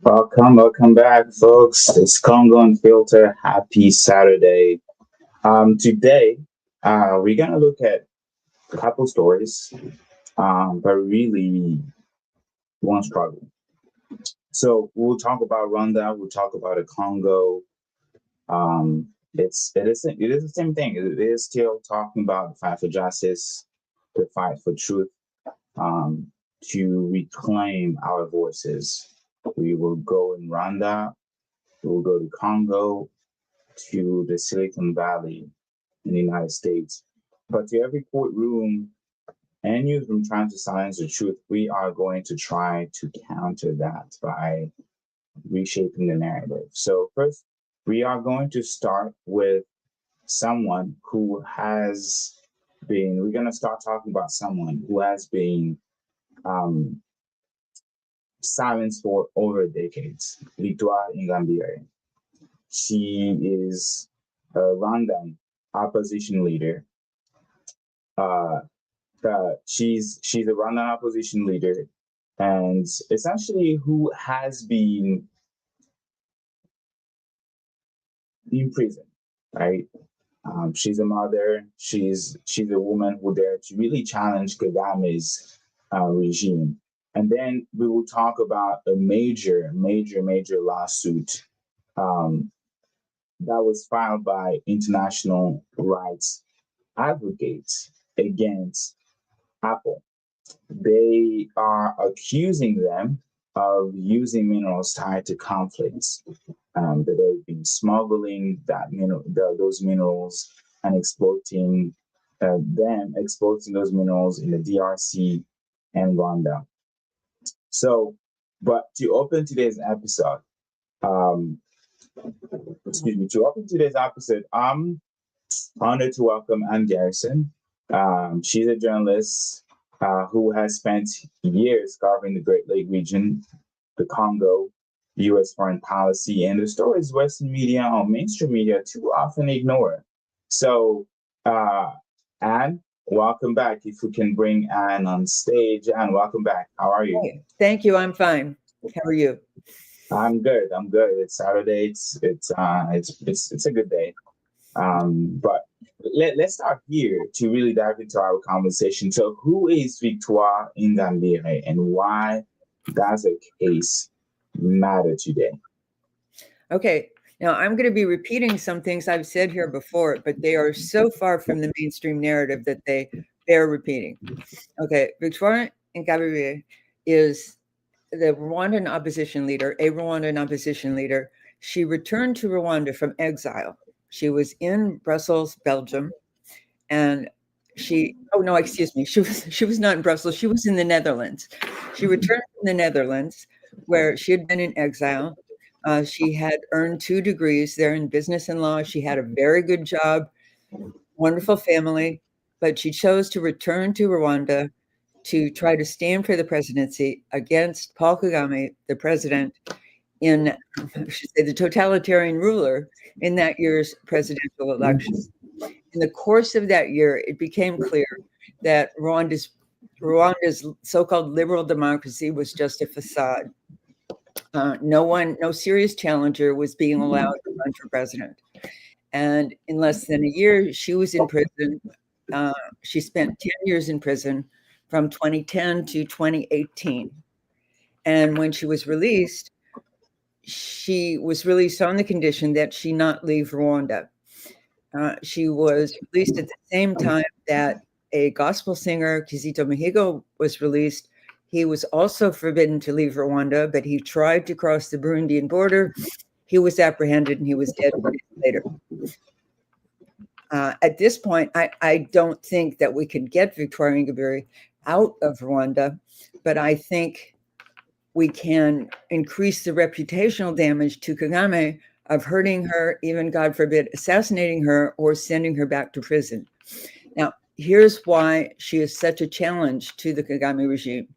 Welcome back, folks. It's Congo Unfiltered. Happy Saturday. Today, we're gonna look at a couple stories, but really one struggle. So we'll talk about Rwanda. We'll talk about the Congo. It is the same thing. It is still talking about the fight for justice, the fight for truth, to reclaim our voices. We will go in Rwanda, we will go to Congo, to the Silicon Valley in the United States. But to every courtroom and newsroom trying to silence the truth, we are going to try to counter that by reshaping the narrative. So first, we are going to start with someone who has been, we're going to start talking about someone who has been silenced for over decades, Victoire Ingabire. She is a Rwandan opposition leader. She's a Rwandan opposition leader, and essentially who has been in prison, right? She's a mother. She's a woman who dared to really challenge Kagame's regime. And then we will talk about a major lawsuit that was filed by international rights advocates against Apple. They are accusing them of using minerals tied to conflicts, that they've been smuggling those minerals and exploiting those minerals in the DRC and Rwanda. So, but to open today's episode, I'm honored to welcome Ann Garrison. She's a journalist who has spent years covering the Great Lake region, the Congo, U.S. foreign policy, and the stories Western media or mainstream media too often ignore. So, Ann, welcome back. If we can bring Ann on stage. Ann, welcome back. How are you? Hey, thank you. I'm fine. How are you? I'm good. It's Saturday. It's a good day. But let's start here to really dive into our conversation. So, who is Victoire Ingabire, and why does a case matter today? Okay. Now, I'm going to be repeating some things I've said here before, but they are so far from the mainstream narrative that they bear repeating. Okay. Victoire Ingabire is the Rwandan opposition leader, a Rwandan opposition leader. She returned to Rwanda from exile. She was in Brussels, Belgium, and she was not in Brussels. She was in the Netherlands. She returned from the Netherlands, where she had been in exile. She had earned 2 degrees there in business and law. She had a very good job, wonderful family, but she chose to return to Rwanda to try to stand for the presidency against Paul Kagame, the president, I should say, the totalitarian ruler in that year's presidential election. In the course of that year, it became clear that Rwanda's so-called liberal democracy was just a facade. No serious challenger was being allowed to run for president. And in less than a year, she was in prison. She spent 10 years in prison from 2010 to 2018. And when she was released on the condition that she not leave Rwanda. She was released at the same time that a gospel singer, Kizito Mihigo, was released. He was also forbidden to leave Rwanda, but he tried to cross the Burundian border. He was apprehended and he was dead 4 days later. At this point, I don't think that we could get Victoire Ingabire out of Rwanda, but I think we can increase the reputational damage to Kagame of hurting her, even, God forbid, assassinating her or sending her back to prison. Now, here's why she is such a challenge to the Kagame regime.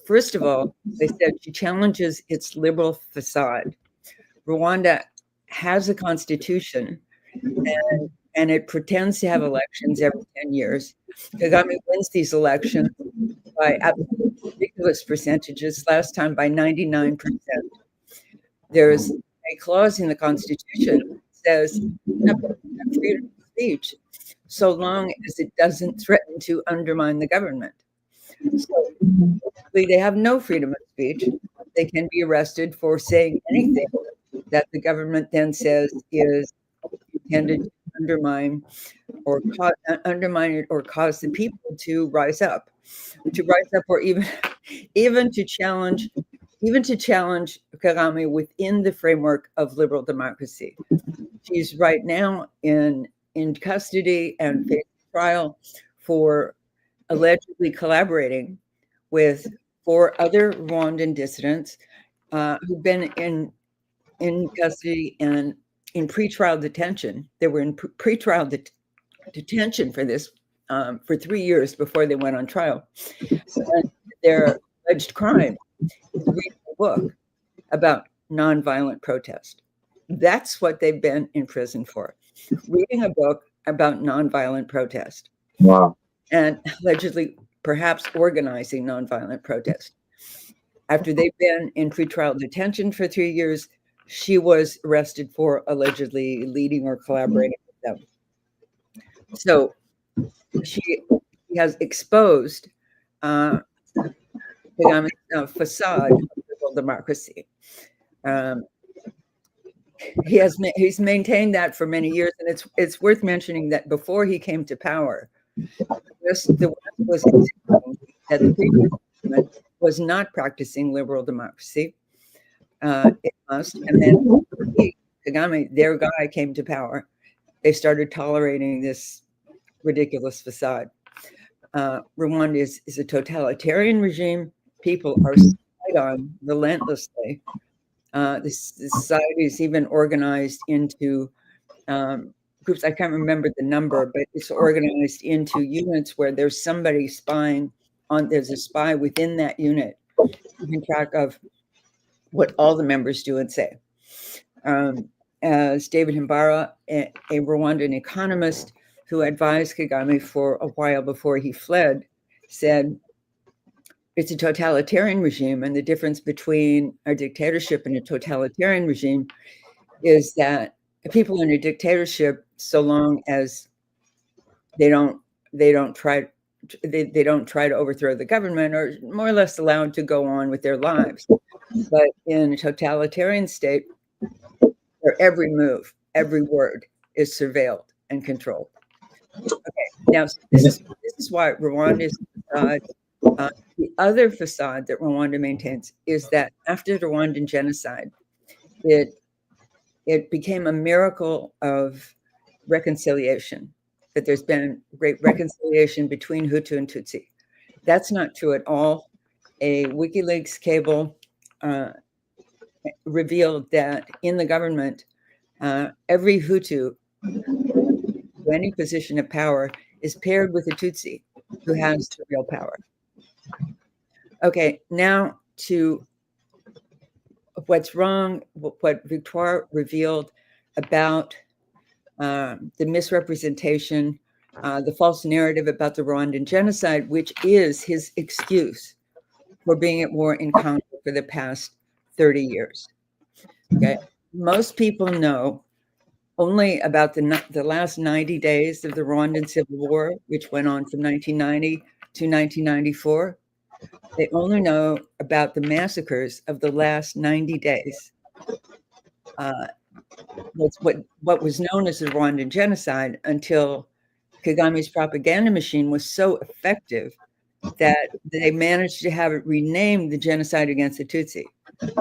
First of all, they said she challenges its liberal facade. Rwanda has a constitution, and it pretends to have elections every 10 years. Kagame wins these elections by absolute ridiculous percentages, last time by 99%. There's a clause in the Constitution that says freedom of speech so long as it doesn't threaten to undermine the government. So they have no freedom of speech. They can be arrested for saying anything that the government then says is intended to undermine or cause the people to rise up, or even to challenge Kagame within the framework of liberal democracy. She's right now in custody and facing trial for allegedly collaborating with 4 other Rwandan dissidents who've been in custody and in pretrial detention. They were in pretrial detention for this for 3 years before they went on trial. And their alleged crime is reading a book about nonviolent protest. That's what they've been in prison for, reading a book about nonviolent protest. Wow. And allegedly perhaps organizing nonviolent protest. After they've been in pretrial detention for 3 years, she was arrested for allegedly leading or collaborating with them. So she has exposed Kagame's facade of liberal democracy. He's maintained that for many years, and it's worth mentioning that before he came to power, the West was insisting that the previous government was not practicing liberal democracy. It must, and then Kagame, their guy, came to power. They started tolerating this ridiculous facade. Rwanda is a totalitarian regime. People are spied on relentlessly. The society is even organized into groups. I can't remember the number, but it's organized into units where there's somebody spying on. There's a spy within that unit, keeping track of what all the members do and say. As David Himbara, a Rwandan economist who advised Kagame for a while before he fled, said, it's a totalitarian regime, and the difference between a dictatorship and a totalitarian regime is that people in a dictatorship, so long as they don't try to overthrow the government, are more or less allowed to go on with their lives. But in a totalitarian state, where every move, every word is surveilled and controlled. Okay, now this is why Rwanda is the other facade that Rwanda maintains is that after the Rwandan genocide, it became a miracle of reconciliation, that there's been great reconciliation between Hutu and Tutsi. That's not true at all. A WikiLeaks cable revealed that in the government, every Hutu, to any position of power, is paired with a Tutsi who has the real power. Okay, now to what's wrong, what Victoire revealed about the misrepresentation, the false narrative about the Rwandan genocide, which is his excuse for being at war in Congo for the past 30 years. Okay, most people know only about the last 90 days of the Rwandan Civil War, which went on from 1990 to 1994. They only know about the massacres of the last 90 days. What was known as the Rwandan genocide until Kagame's propaganda machine was so effective that they managed to have it renamed the genocide against the Tutsi. They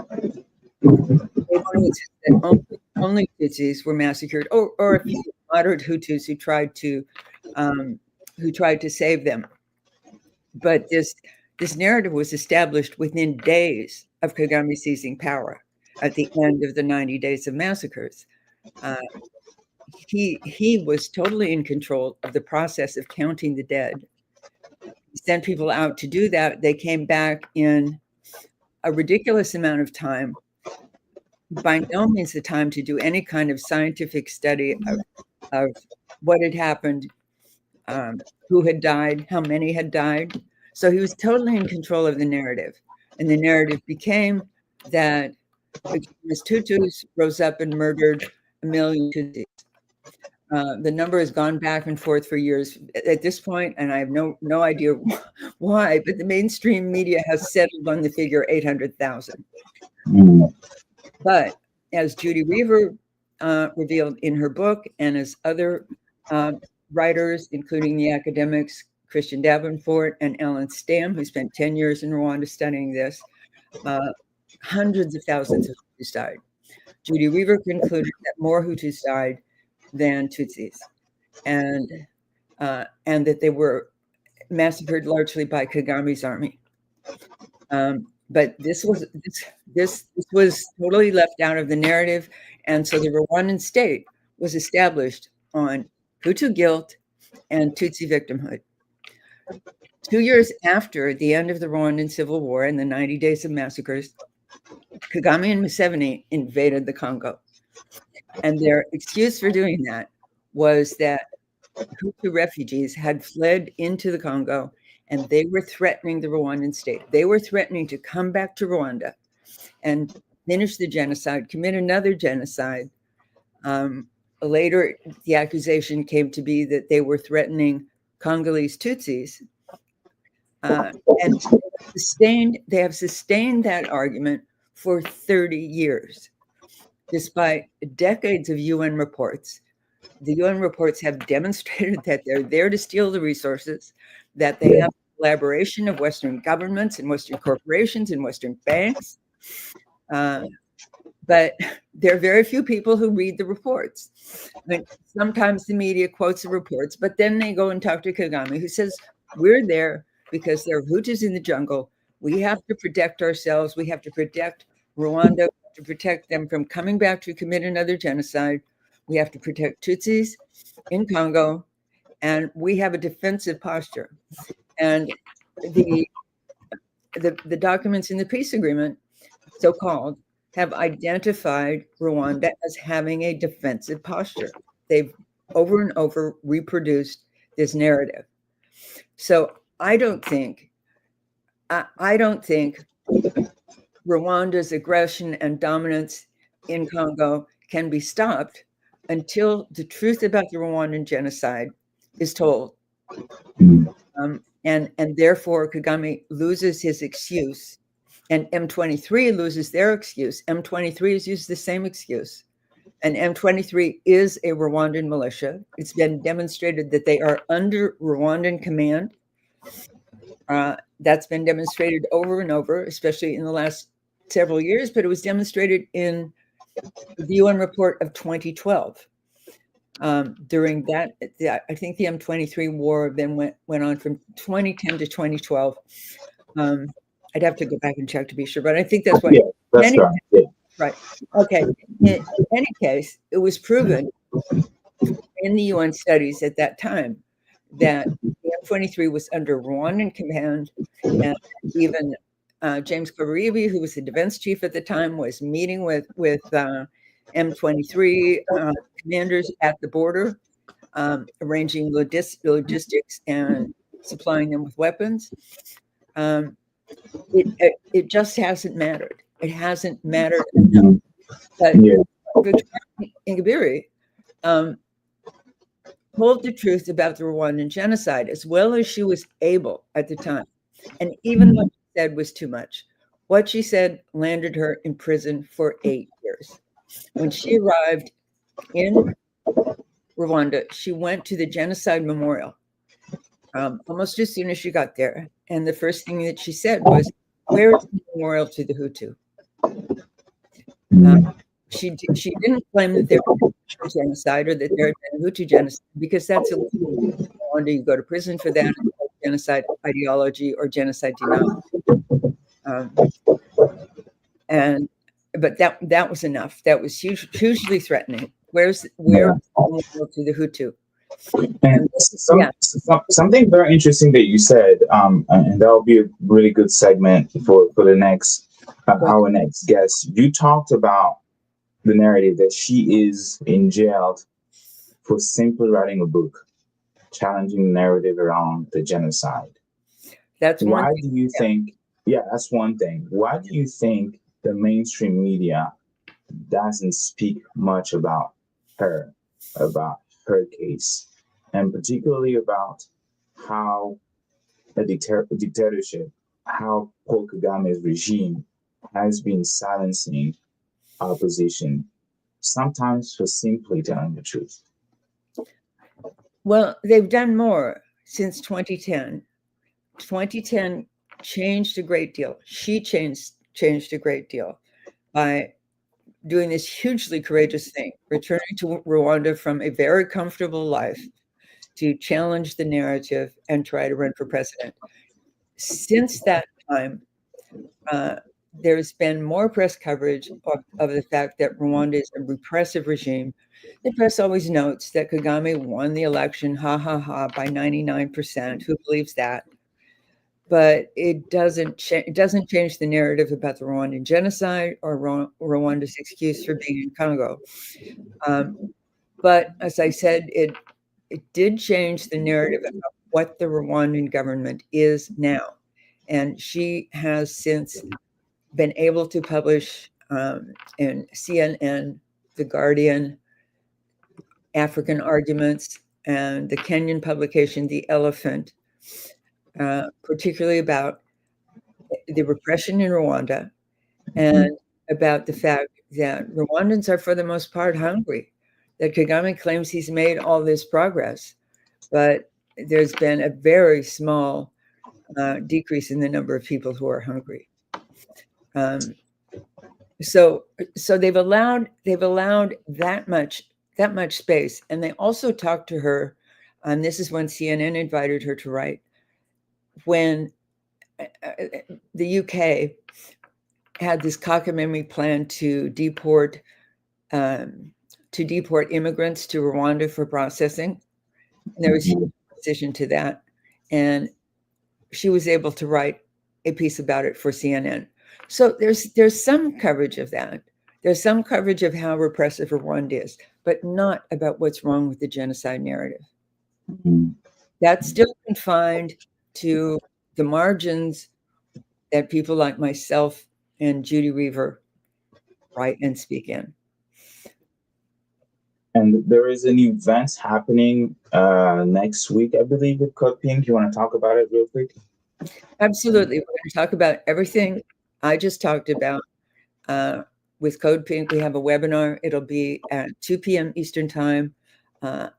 wanted to say that only Tutsis were massacred, or a few moderate Hutus who tried to save them. But this narrative was established within days of Kagame seizing power at the end of the 90 days of massacres. He was totally in control of the process of counting the dead. He sent people out to do that. They came back in a ridiculous amount of time, by no means the time to do any kind of scientific study of what had happened, who had died, how many had died. So he was totally in control of the narrative. And the narrative became that extremist Hutus rose up and murdered 1 million Tutsis. The number has gone back and forth for years at this point, and I have no idea why, but the mainstream media has settled on the figure 800,000. But as Judy Weaver revealed in her book, and as other writers, including the academics Christian Davenport and Alan Stam, who spent 10 years in Rwanda studying this, hundreds of thousands of Hutus died. Judy Weaver concluded that more Hutus died than Tutsis, and that they were massacred largely by Kagame's army. But this was totally left out of the narrative, and so the Rwandan state was established on Hutu guilt and Tutsi victimhood. 2 years after the end of the Rwandan Civil War and the 90 days of massacres, Kagame and Museveni invaded the Congo. And their excuse for doing that was that Hutu refugees had fled into the Congo and they were threatening the Rwandan state. They were threatening to come back to Rwanda and finish the genocide, commit another genocide. Later, the accusation came to be that they were threatening Congolese Tutsis. And they have sustained that argument for 30 years. Despite decades of UN reports, the UN reports have demonstrated that they're there to steal the resources, that they have collaboration of Western governments and Western corporations and Western banks. But there are very few people who read the reports. I mean, sometimes the media quotes the reports, but then they go and talk to Kagame, who says, we're there because there are Hutus in the jungle. We have to protect ourselves. We have to protect Rwanda, to protect them from coming back to commit another genocide. We have to protect Tutsis in Congo, and we have a defensive posture. And the documents in the peace agreement, so-called, have identified Rwanda as having a defensive posture. They've over and over reproduced this narrative. So I don't think Rwanda's aggression and dominance in Congo can be stopped until the truth about the Rwandan genocide is told. And therefore, Kagame loses his excuse, and M23 loses their excuse. M23 has used the same excuse. And M23 is a Rwandan militia. It's been demonstrated that they are under Rwandan command. That's been demonstrated over and over, especially in the last several years, but it was demonstrated in the UN report of 2012. During that, I think the M23 war then went on from 2010 to 2012. I'd have to go back and check to be sure, but I think that's what. Yeah, that's right. Yeah. Right. Okay. In any case, it was proven in the UN studies at that time that the M23 was under Rwandan command, and even James Kabarebe, who was the defense chief at the time, was meeting with M23 commanders at the border, arranging logistics and supplying them with weapons. It just hasn't mattered. It hasn't mattered enough. But Victoire Ingabire told the truth about the Rwandan genocide as well as she was able at the time. And even what she said was too much. What she said landed her in prison for 8 years. When she arrived in Rwanda, she went to the Genocide Memorial almost as soon as she got there. And the first thing that she said was, where is the memorial to the Hutu? She didn't claim that there was a genocide or that there had been a Hutu genocide, because that's illegal. In Rwanda, you go to prison for that, genocide ideology or genocide denial. But that was enough. That was hugely threatening. Where's the memorial to the Hutu? And something very interesting that you said, and that'll be a really good segment for the next our next guest. You talked about the narrative that she is in jail for simply writing a book, challenging the narrative around the genocide. That's one Why thing. do you think? Yeah, that's one thing. Why do you think the mainstream media doesn't speak much her, about her case, and particularly about how a dictatorship, how Paul Kagame's regime has been silencing opposition, sometimes for simply telling the truth? Well, they've done more since 2010. 2010 changed a great deal. She changed a great deal by doing this hugely courageous thing, returning to Rwanda from a very comfortable life to challenge the narrative and try to run for president. Since that time, there's been more press coverage of the fact that Rwanda is a repressive regime. The press always notes that Kagame won the election, ha ha ha, by 99%. Who believes that? But it doesn't change the narrative about the Rwandan genocide or Rwanda's excuse for being in Congo. But as I said, it did change the narrative about what the Rwandan government is now. And she has since been able to publish in CNN, The Guardian, African Arguments, and the Kenyan publication, The Elephant, particularly about the repression in Rwanda and about the fact that Rwandans are, for the most part, hungry, that Kagame claims he's made all this progress, but there's been a very small decrease in the number of people who are hungry. So they've allowed that much space, and they also talked to her. And this is when CNN invited her to write. When the UK had this cockamamie plan to deport immigrants to Rwanda for processing, and there was opposition to that, and she was able to write a piece about it for CNN. So there's some coverage of that. There's some coverage of how repressive Rwanda is, but not about what's wrong with the genocide narrative. That's still confined to the margins that people like myself and Judy Reaver write and speak in. And there is an event happening next week, I believe, with Code Pink. You want to talk about it real quick? Absolutely. We're going to talk about everything I just talked about. With Code Pink, we have a webinar. It'll be at 2 p.m. Eastern Time,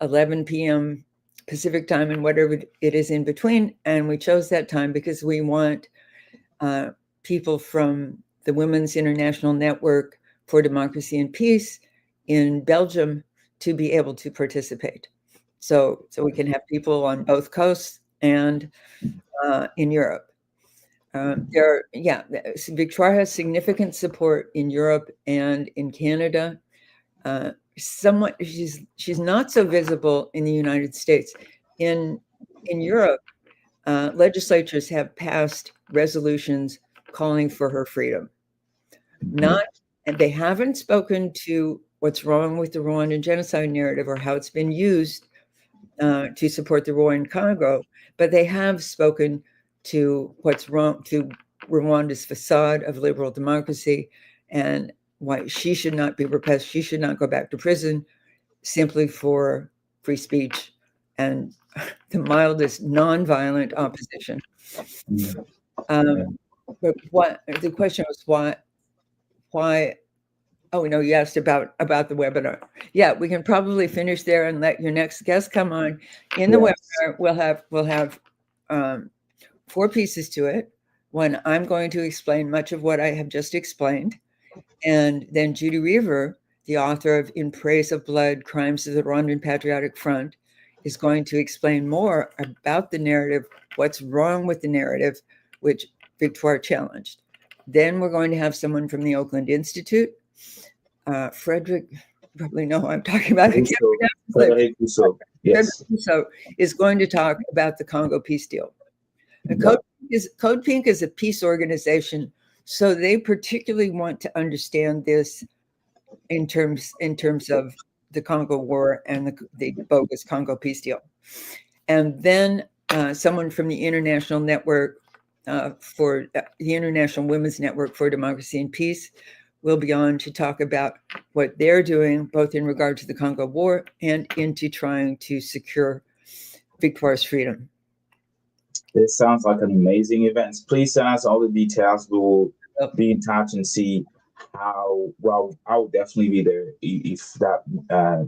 11 p.m. Pacific Time, and whatever it is in between. And we chose that time because we want people from the Women's International Network for Democracy and Peace in Belgium to be able to participate. So we can have people on both coasts and in Europe. Victoire has significant support in Europe and in Canada. Somewhat, she's not so visible in the United States. In Europe, legislatures have passed resolutions calling for her freedom. And they haven't spoken to what's wrong with the Rwandan genocide narrative or how it's been used to support the Rwandan Congo, but they have spoken to what's wrong, to Rwanda's facade of liberal democracy, and why she should not be repressed. She should not go back to prison simply for free speech and the mildest nonviolent opposition. But what the question was, why? Oh no, you asked about the webinar. Yeah, we can probably finish there and let your next guest come on. In the webinar, we'll have 4 pieces to it. One, I'm going to explain much of what I have just explained, and then Judy Reaver, the author of In Praise of Blood, Crimes of the Rwandan Patriotic Front, is going to explain more about the narrative, what's wrong with the narrative, which Victoire challenged. Then we're going to have someone from the Oakland Institute. Frederick, you probably know who I'm talking about. Frederick Rousseau, yes. Rousseau is going to talk about the Congo peace deal. And Code Pink is a peace organization, so they particularly want to understand this in terms of the Congo War and the bogus Congo peace deal. And then someone from the International Network for the International Women's Network for Democracy and Peace, will be on to talk about what they're doing, both in regard to the Congo War and into trying to secure Victoire's freedom. This sounds like an amazing event. Please send us all the details. We will be in touch and see how. Well, I will definitely be there if that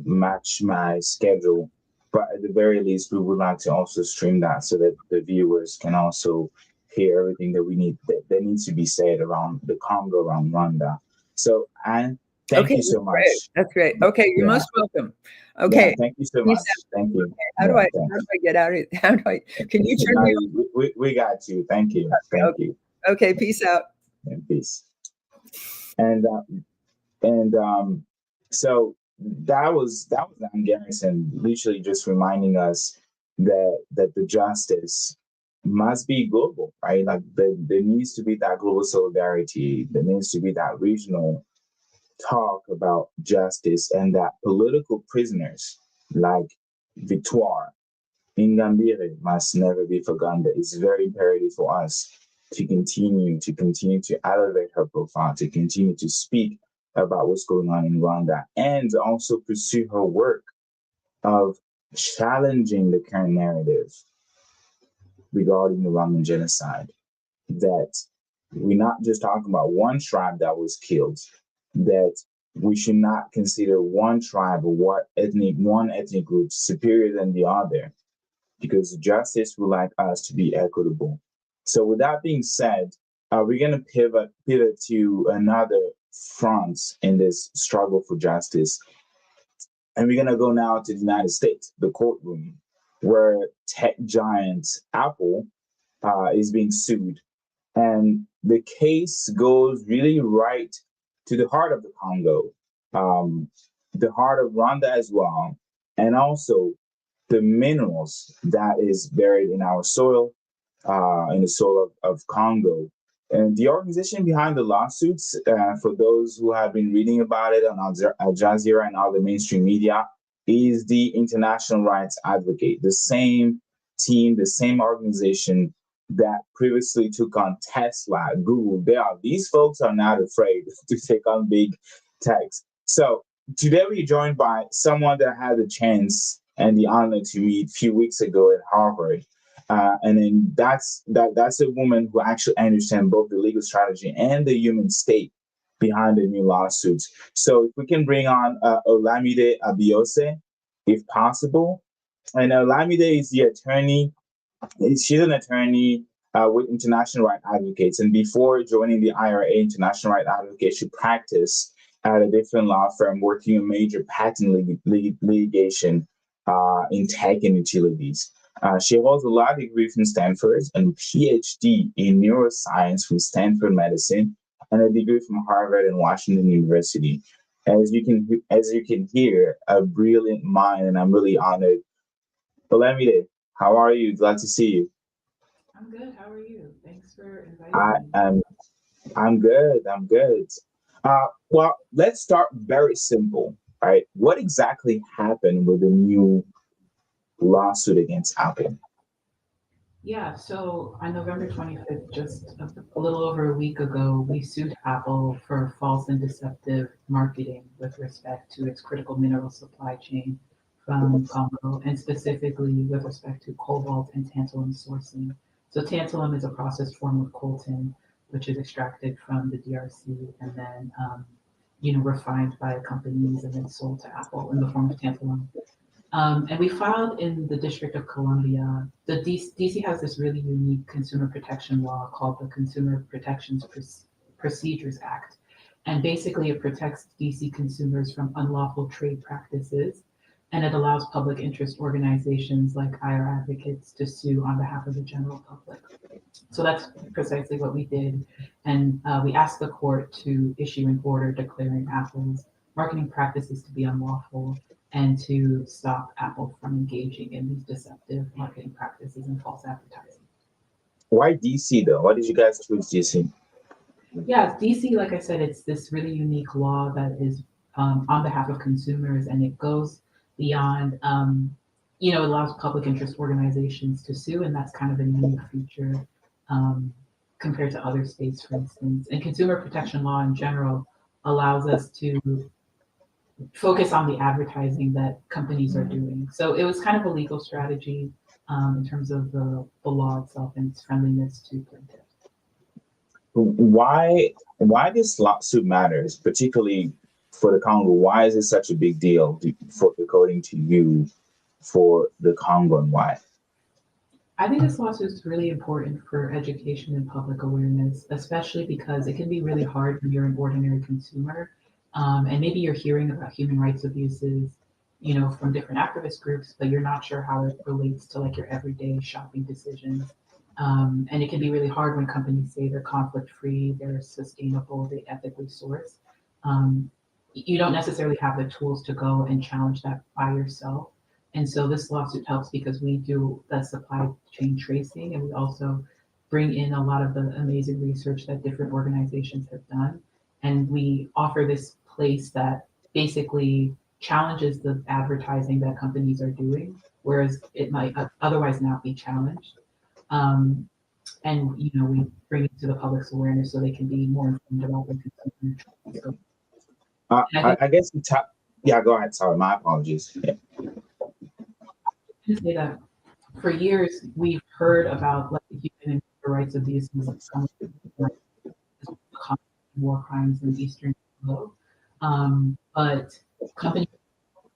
match my schedule. But at the very least, we would like to also stream that so that the viewers can also hear everything that we need that needs to be said around the Congo, around Rwanda. So, Anne, thank you so much. Great. That's great. Okay, you're most welcome. Okay, yeah, thank you so much. Thank you. How do I get out of it? How do I? Can you turn me on? We got you. Thank you. Thank you. Okay, peace out. And peace. And so that was Ann Garrison literally just reminding us that the justice must be global, right? Like there needs to be that global solidarity. There needs to be that regional talk about justice, and that political prisoners like Victoire Ingabire must never be forgotten. It's very imperative for us to continue to elevate her profile, to continue to speak about what's going on in Rwanda, and also pursue her work of challenging the current narrative regarding the Rwandan genocide. That we're not just talking about one tribe that was killed, that we should not consider one tribe or one ethnic group superior than the other, because justice would like us to be equitable. So with that being said, we're going to pivot to another front in this struggle for justice. And we're going to go now to the United States, the courtroom, where tech giant Apple is being sued. And the case goes really right to the heart of the Congo, the heart of Rwanda as well, and also the minerals that is buried in our soil, in the soil of Congo. And the organization behind the lawsuits, for those who have been reading about it on Al Jazeera and other mainstream media, is the International Rights Advocate, the same team, the same organization that previously took on Tesla, Google. These folks are not afraid to take on big techs. So today we're joined by someone that had the chance and the honor to meet a few weeks ago at Harvard. And then that's a woman who actually understands both the legal strategy and the human state behind the new lawsuits. So if we can bring on Olamide Abiose, if possible. And Olamide is the attorney. She's an attorney with International Rights Advocates. And before joining the IRA, International Rights Advocates, she practiced at a different law firm working on major patent litigation in tech and utilities. She holds a law degree from Stanford and PhD in neuroscience from Stanford Medicine and a degree from Harvard and Washington University. As you can hear, a brilliant mind, and I'm really honored. Olamide, how are you? Glad to see you. I'm good. How are you? Thanks for inviting me. I'm good. Well, let's start very simple, right? What exactly happened with the new lawsuit against Apple? Yeah, so on November 25th, just a little over a week ago, we sued Apple for false and deceptive marketing with respect to its critical mineral supply chain from Congo, and specifically with respect to cobalt and tantalum sourcing. So tantalum is a processed form of coltan, which is extracted from the DRC and then refined by companies and then sold to Apple in the form of tantalum. And we filed in the District of Columbia. The DC has this really unique consumer protection law called the Consumer Protections Procedures Act. And basically it protects DC consumers from unlawful trade practices. And it allows public interest organizations like IRA advocates to sue on behalf of the general public. So that's precisely what we did. And we asked the court to issue an order declaring Apple's marketing practices to be unlawful and to stop Apple from engaging in these deceptive marketing practices and false advertising. Why DC though? Why did you guys choose DC? Yeah, DC, like I said, it's this really unique law that is on behalf of consumers, and it goes beyond, it allows public interest organizations to sue, and that's kind of a unique feature compared to other states, for instance. And consumer protection law in general allows us to focus on the advertising that companies are doing. So it was kind of a legal strategy in terms of the law itself and its friendliness to plaintiffs. Why this lawsuit matters, particularly for the Congo? Why is it such a big deal, according to you, for the Congo, and why? I think this lawsuit is really important for education and public awareness, especially because it can be really hard when you're an ordinary consumer. And maybe you're hearing about human rights abuses, from different activist groups, but you're not sure how it relates to like your everyday shopping decisions. And it can be really hard when companies say they're conflict-free, they're sustainable, they ethically source. You don't necessarily have the tools to go and challenge that by yourself. And so this lawsuit helps because we do the supply chain tracing, and we also bring in a lot of the amazing research that different organizations have done. And we offer this place that basically challenges the advertising that companies are doing, whereas it might otherwise not be challenged. And we bring it to the public's awareness so they can be more informed about their consumer choices. I guess yeah, go ahead. Sorry, my apologies. Yeah. To say that for years we've heard about like human rights abuses of some war crimes in Eastern Congo, but companies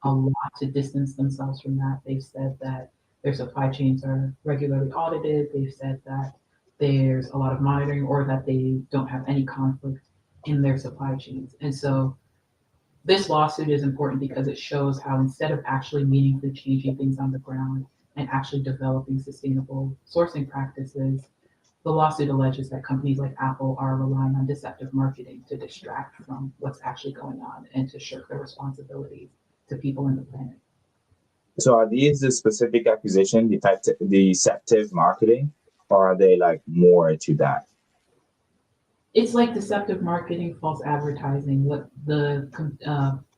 a lot to distance themselves from that. They've said that their supply chains are regularly audited. They've said that there's a lot of monitoring, or that they don't have any conflict in their supply chains. And so this lawsuit is important because it shows how instead of actually meaningfully changing things on the ground and actually developing sustainable sourcing practices, the lawsuit alleges that companies like Apple are relying on deceptive marketing to distract from what's actually going on and to shirk their responsibilities to people and the planet. So are these the specific accusation, deceptive marketing, or are they like more to that? It's like deceptive marketing, false advertising. What the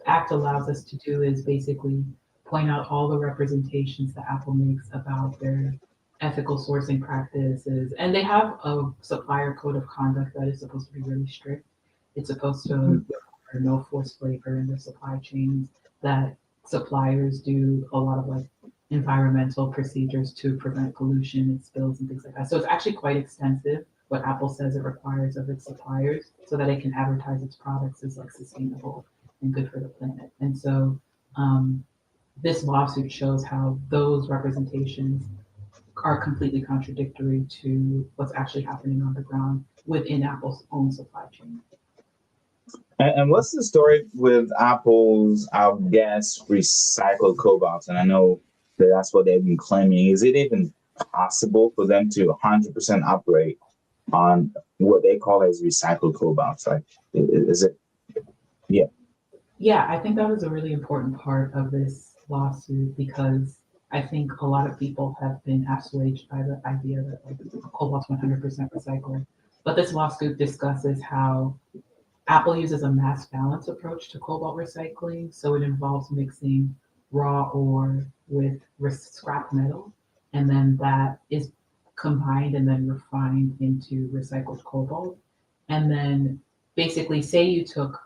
act allows us to do is basically point out all the representations that Apple makes about their ethical sourcing practices. And they have a supplier code of conduct that is supposed to be really strict. It's supposed to require no forced labor in their supply chains, that suppliers do a lot of like environmental procedures to prevent pollution and spills and things like that. So it's actually quite extensive what Apple says it requires of its suppliers so that it can advertise its products as like sustainable and good for the planet. And so this lawsuit shows how those representations are completely contradictory to what's actually happening on the ground within Apple's own supply chain. And what's the story with Apple's, I guess, recycled cobalt? And I know that that's what they've been claiming. Is it even possible for them to 100% operate on what they call as recycled cobalt? Like, is it? Yeah. Yeah, I think that was a really important part of this lawsuit because I think a lot of people have been assuaged by the idea that like cobalt's 100% recycled. But this lawsuit discusses how Apple uses a mass balance approach to cobalt recycling. So it involves mixing raw ore with scrap metal, and then that is combined and then refined into recycled cobalt. And then basically say you took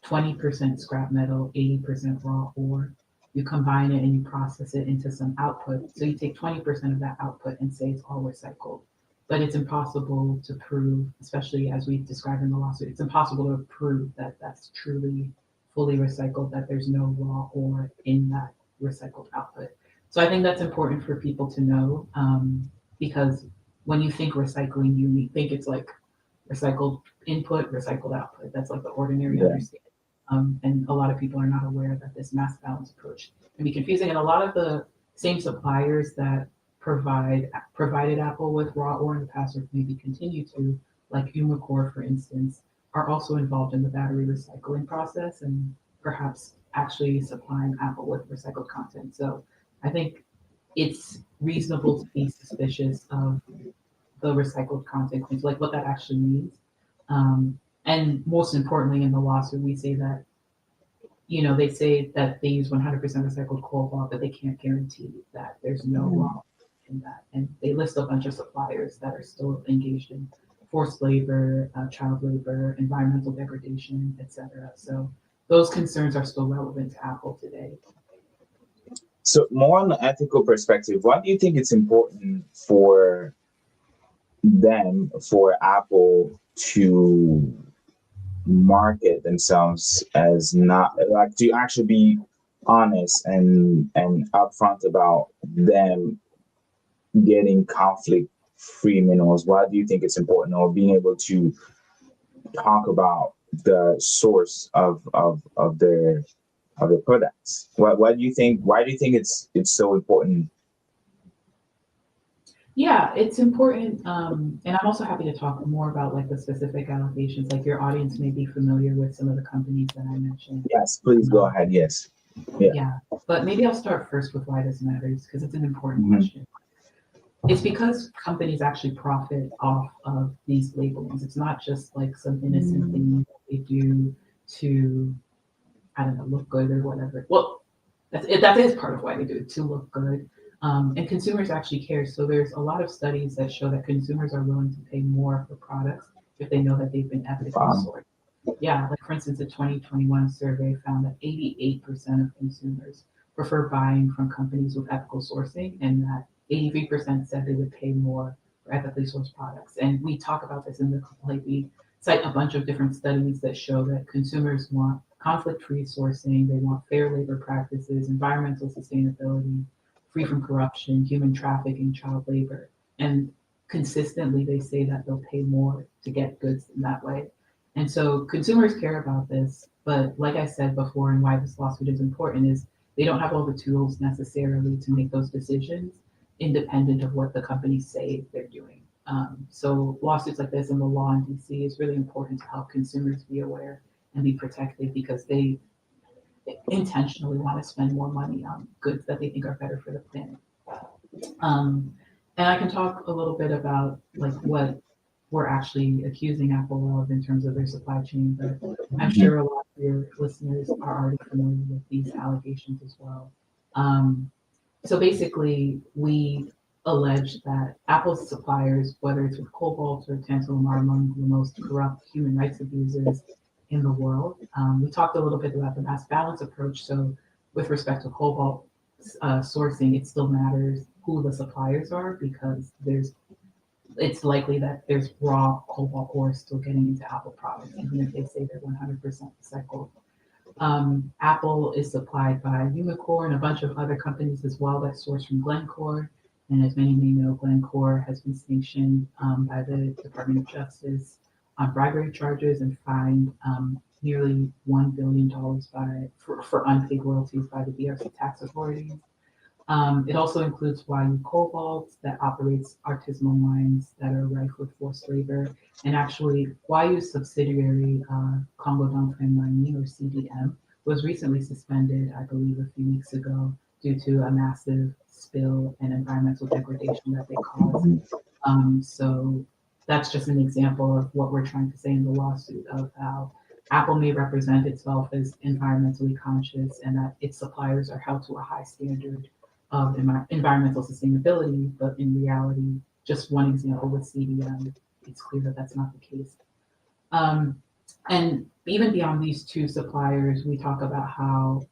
20% scrap metal, 80% raw ore, you combine it and you process it into some output. So you take 20% of that output and say it's all recycled. But it's impossible to prove, especially as we described in the lawsuit, it's impossible to prove that that's truly fully recycled, that there's no raw ore in that recycled output. So I think that's important for people to know because when you think recycling, you think it's like recycled input, recycled output. That's like the ordinary understanding. And a lot of people are not aware that this mass balance approach can be confusing. And a lot of the same suppliers that provided Apple with raw ore in the past, or maybe continue to, like Umicore, for instance, are also involved in the battery recycling process and perhaps actually supplying Apple with recycled content. So I think it's reasonable to be suspicious of the recycled content claims, like what that actually means. And most importantly, in the lawsuit, we say that, they say that they use 100% recycled cobalt, but they can't guarantee that there's no raw in that. And they list a bunch of suppliers that are still engaged in forced labor, child labor, environmental degradation, etc. So those concerns are still relevant to Apple today. So more on the ethical perspective, why do you think it's important for them, for Apple to market themselves as not like to actually be honest and upfront about them getting conflict free minerals? Why do you think it's important, or being able to talk about the source of their products? Why do you think it's so important? Yeah, it's important. And I'm also happy to talk more about like the specific allocations. Like your audience may be familiar with some of the companies that I mentioned. Yes, please go ahead. Yes. Yeah, but maybe I'll start first with why this matters, because it's an important question. It's because companies actually profit off of these labelings. It's not just like some innocent thing that they do to, I don't know, look good or whatever. Well, that is part of why they do it, to look good. And consumers actually care. So there's a lot of studies that show that consumers are willing to pay more for products if they know that they've been ethically sourced. Yeah, like for instance, a 2021 survey found that 88% of consumers prefer buying from companies with ethical sourcing, and that 83% said they would pay more for ethically sourced products. And we talk about this in the complaint. We cite a bunch of different studies that show that consumers want conflict-free sourcing, they want fair labor practices, environmental sustainability, free from corruption, human trafficking, child labor. And consistently, they say that they'll pay more to get goods in that way. And so consumers care about this, but like I said before, and why this lawsuit is important is they don't have all the tools necessarily to make those decisions independent of what the companies say they're doing. So lawsuits like this and the law in DC is really important to help consumers be aware and be protected, because they intentionally want to spend more money on goods that they think are better for the planet. And I can talk a little bit about like what we're actually accusing Apple of in terms of their supply chain, but I'm sure a lot of your listeners are already familiar with these allegations as well. So basically, we allege that Apple's suppliers, whether it's with cobalt or tantalum, are among the most corrupt human rights abusers in the world. We talked a little bit about the mass balance approach. So with respect to cobalt sourcing, it still matters who the suppliers are, because it's likely that there's raw cobalt ore still getting into Apple products, even if they say they're 100% recycled. Apple is supplied by Umicore and a bunch of other companies as well that source from Glencore. And as many may know, Glencore has been sanctioned by the Department of Justice on bribery charges and fined nearly $1 billion for unpaid royalties by the DRC tax authorities. It also includes YU Cobalt that operates artisanal mines that are rife with forced labor. And actually, YU's subsidiary, Congo Unfiltered Mining, or CDM, was recently suspended, I believe, a few weeks ago due to a massive spill and environmental degradation that they caused. So that's just an example of what we're trying to say in the lawsuit, of how Apple may represent itself as environmentally conscious and that its suppliers are held to a high standard of environmental sustainability, but in reality, just one example with CDM, it's clear that that's not the case. And even beyond these two suppliers, we talk about how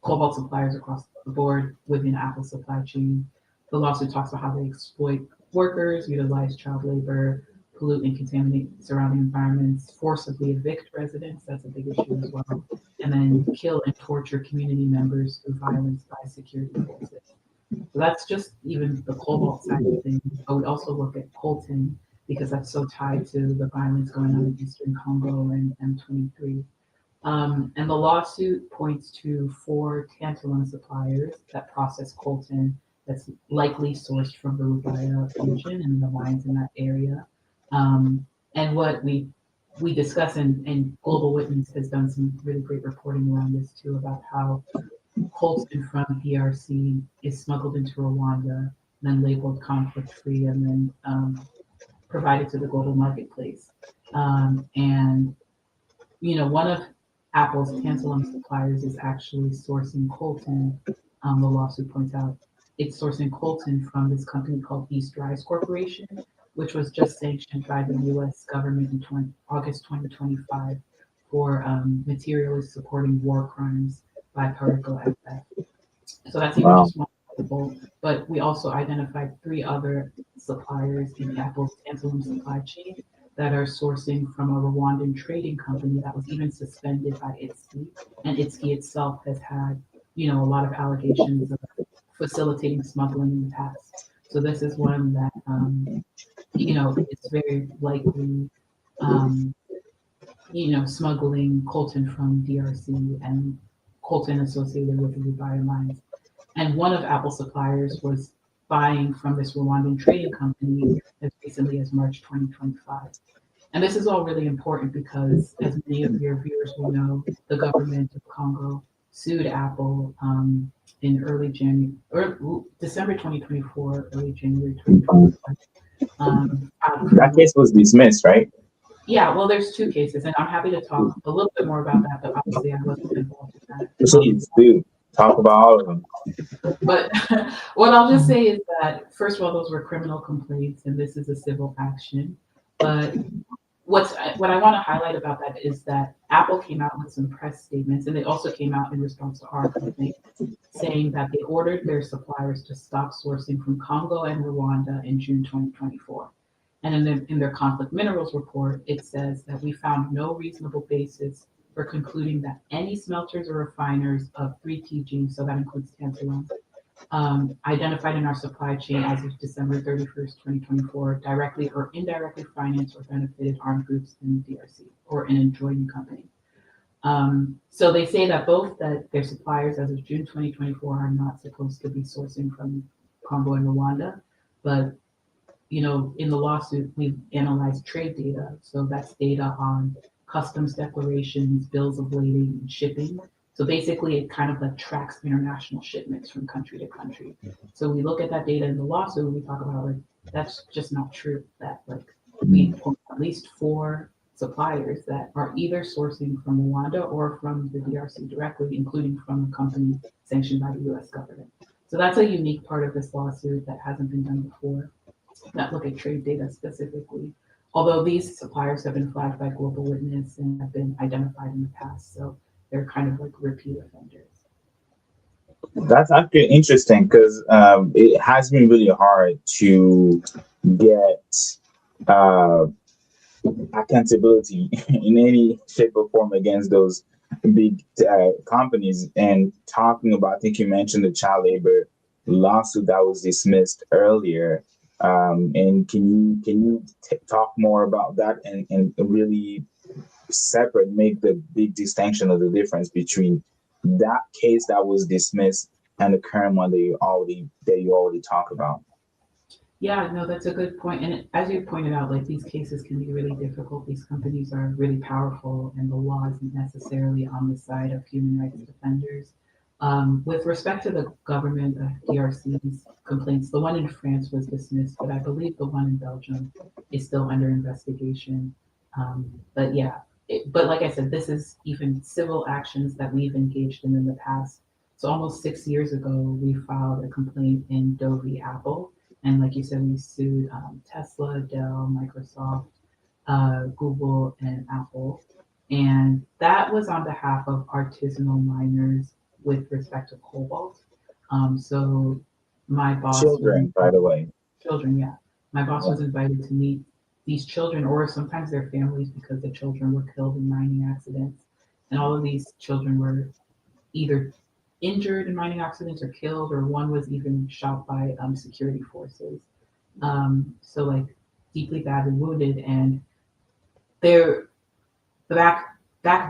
cobalt suppliers across the board within Apple's supply chain, the lawsuit talks about how they exploit workers, utilize child labor, pollute and contaminate surrounding environments, forcibly evict residents, that's a big issue as well, and then kill and torture community members through violence by security forces. So that's just even the cobalt side of things, but we also look at coltan, because that's so tied to the violence going on in Eastern Congo and M23. And the lawsuit points to 4 tantalum suppliers that process coltan that's likely sourced from the Rwanda region and the mines in that area. And what we discuss, and Global Witness has done some really great reporting around this too, about how coltan from DRC is smuggled into Rwanda, then labeled conflict-free, and then provided to the global marketplace. And one of Apple's tantalum suppliers is actually sourcing coltan. The lawsuit points out it's sourcing coltan from this company called East Rise Corporation, which was just sanctioned by the US government in August 2025 for materially supporting war crimes by particle FF. So that's even just one example. But we also identified 3 other suppliers in Apple's tantalum supply chain that are sourcing from a Rwandan trading company that was even suspended by ITSI. And ITSI itself has had, a lot of allegations of facilitating smuggling in the past. So this is one that, it's very likely, smuggling coltan from DRC and coltan associated with the Dubai mines. And one of Apple's suppliers was buying from this Rwandan trading company as recently as March 2025. And this is all really important because, as many of your viewers will know, the government of Congo sued Apple in December 2024, early January 2025. That case was dismissed, right? Yeah, well, there's 2 cases, and I'm happy to talk a little bit more about that, but obviously I wasn't involved in that. Please do talk about all of them. But what I'll just say is that, first of all, those were criminal complaints, and this is a civil action. But what I want to highlight about that is that Apple came out with some press statements, and they also came out in response to our complaint, saying that they ordered their suppliers to stop sourcing from Congo and Rwanda in June 2024. And in their conflict minerals report, it says that we found no reasonable basis for concluding that any smelters or refiners of 3TG, so that includes tantalum, identified in our supply chain as of December 31st, 2024, directly or indirectly financed or benefited armed groups in the DRC or an adjoining company. So they say that both that their suppliers as of June 2024 are not supposed to be sourcing from Congo and Rwanda, but in the lawsuit, we've analyzed trade data. So that's data on customs declarations, bills of lading, and shipping. So basically, it kind of like tracks international shipments from country to country. So we look at that data in the lawsuit, and we talk about like that's just not true. That like we point at least 4 suppliers that are either sourcing from Rwanda or from the DRC directly, including from a company sanctioned by the U.S. government. So that's a unique part of this lawsuit that hasn't been done before, that look at trade data specifically, although these suppliers have been flagged by Global Witness and have been identified in the past, so they're kind of like repeat offenders. That's actually interesting because it has been really hard to get accountability in any shape or form against those big companies. And talking about, I think you mentioned the child labor lawsuit that was dismissed earlier. And can you talk more about that and really make the big distinction of the difference between that case that was dismissed and the current one that you already talk about? Yeah, no, that's a good point. And as you pointed out, like these cases can be really difficult. These companies are really powerful, and the law isn't necessarily on the side of human rights defenders. With respect to the government of DRC's complaints, the one in France was dismissed, but I believe the one in Belgium is still under investigation. But yeah, but like I said, this is even civil actions that we've engaged in the past. So almost 6 years ago, we filed a complaint in Doe v. Apple. And like you said, we sued Tesla, Dell, Microsoft, Google, and Apple. And that was on behalf of artisanal miners with respect to cobalt. So my boss— Children, by the way. Children, yeah. My boss was invited to meet these children, or sometimes their families, because the children were killed in mining accidents. And all of these children were either injured in mining accidents or killed, or one was even shot by security forces. So like deeply badly wounded. And they're back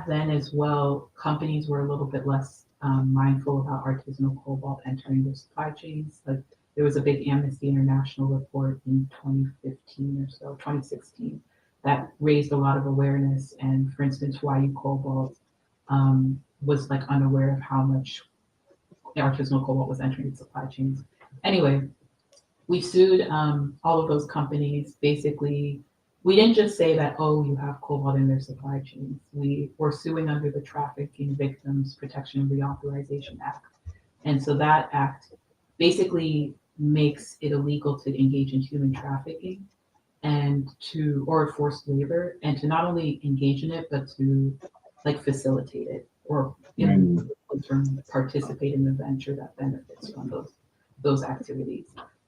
then as well, companies were a little bit less mindful about artisanal cobalt entering their supply chains. Like there was a big Amnesty International report in 2015 or so, 2016, that raised a lot of awareness. And for instance, YU Cobalt was like unaware of how much artisanal cobalt was entering its supply chains. Anyway, we sued all of those companies. Basically, we didn't just say that, oh, you have cobalt in their supply chains. We were suing under the Trafficking Victims Protection and Reauthorization Act. And so that act basically makes it illegal to engage in human trafficking. or forced labor, and to not only engage in it, but to like facilitate it, or in term participate in the venture that benefits from those activities.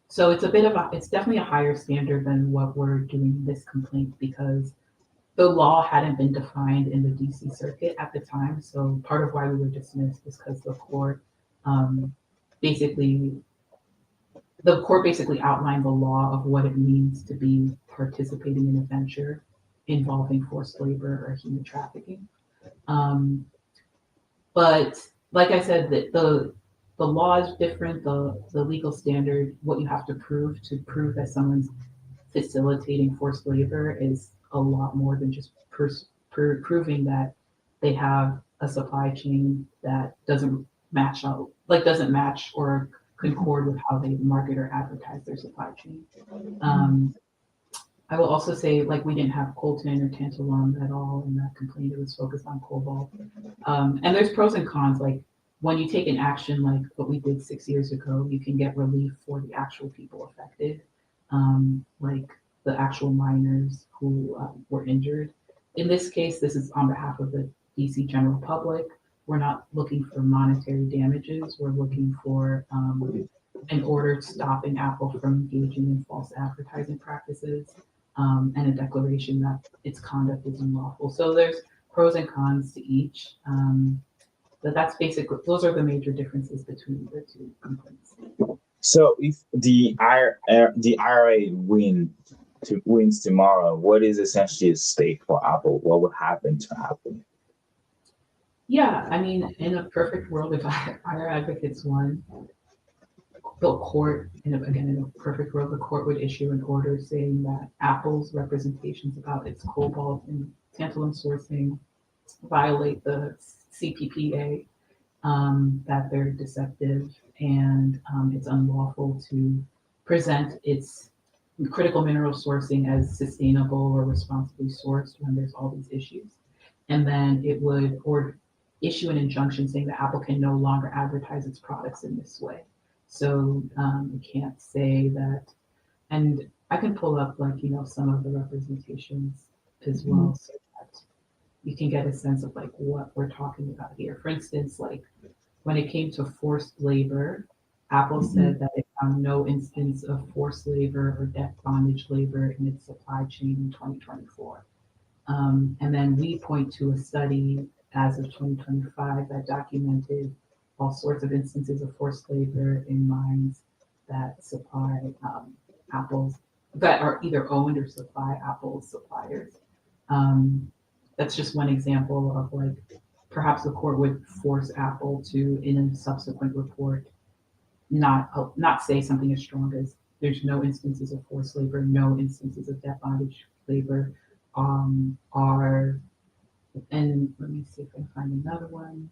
So it's definitely a higher standard than what we're doing this complaint, because the law hadn't been defined in the DC circuit at the time. So part of why we were dismissed is because the court basically outlined the law of what it means to be participating in a venture involving forced labor or human trafficking. But like I said, the law is different. The legal standard, what you have to prove that someone's facilitating forced labor, is a lot more than just proving that they have a supply chain that doesn't match or concord with how they market or advertise their supply chain. I will also say, like, we didn't have coltan or tantalum at all in that complaint. It was focused on cobalt. And there's pros and cons. Like, when you take an action like what we did 6 years ago, you can get relief for the actual people affected, like the actual miners who were injured. In this case, this is on behalf of the DC general public. We're not looking for monetary damages. We're looking for an order stopping Apple from engaging in false advertising practices, and a declaration that its conduct is unlawful. So there's pros and cons to each. But that's basically, those are the major differences between the two complaints. So if the IRA wins tomorrow, what is essentially at stake for Apple? What would happen to Apple? Yeah, I mean, in a perfect world, if IRA advocates won, the court, in a perfect world, the court would issue an order saying that Apple's representations about its cobalt and tantalum sourcing violate the CPPA, that they're deceptive, and it's unlawful to present its critical mineral sourcing as sustainable or responsibly sourced when there's all these issues. And then it would issue an injunction saying that Apple can no longer advertise its products in this way. So you can't say that, and I can pull up some of the representations as well, so that you can get a sense of like what we're talking about here. For instance, like when it came to forced labor, Apple said that it found no instance of forced labor or debt bondage labor in its supply chain in 2024. And then we point to a study as of 2025 that documented all sorts of instances of forced labor in mines that supply Apple's, that are either owned or supply Apple's suppliers. That's just one example of like, perhaps the court would force Apple to, in a subsequent report, not say something as strong as there's no instances of forced labor, no instances of debt bondage labor, and let me see if I can find another one.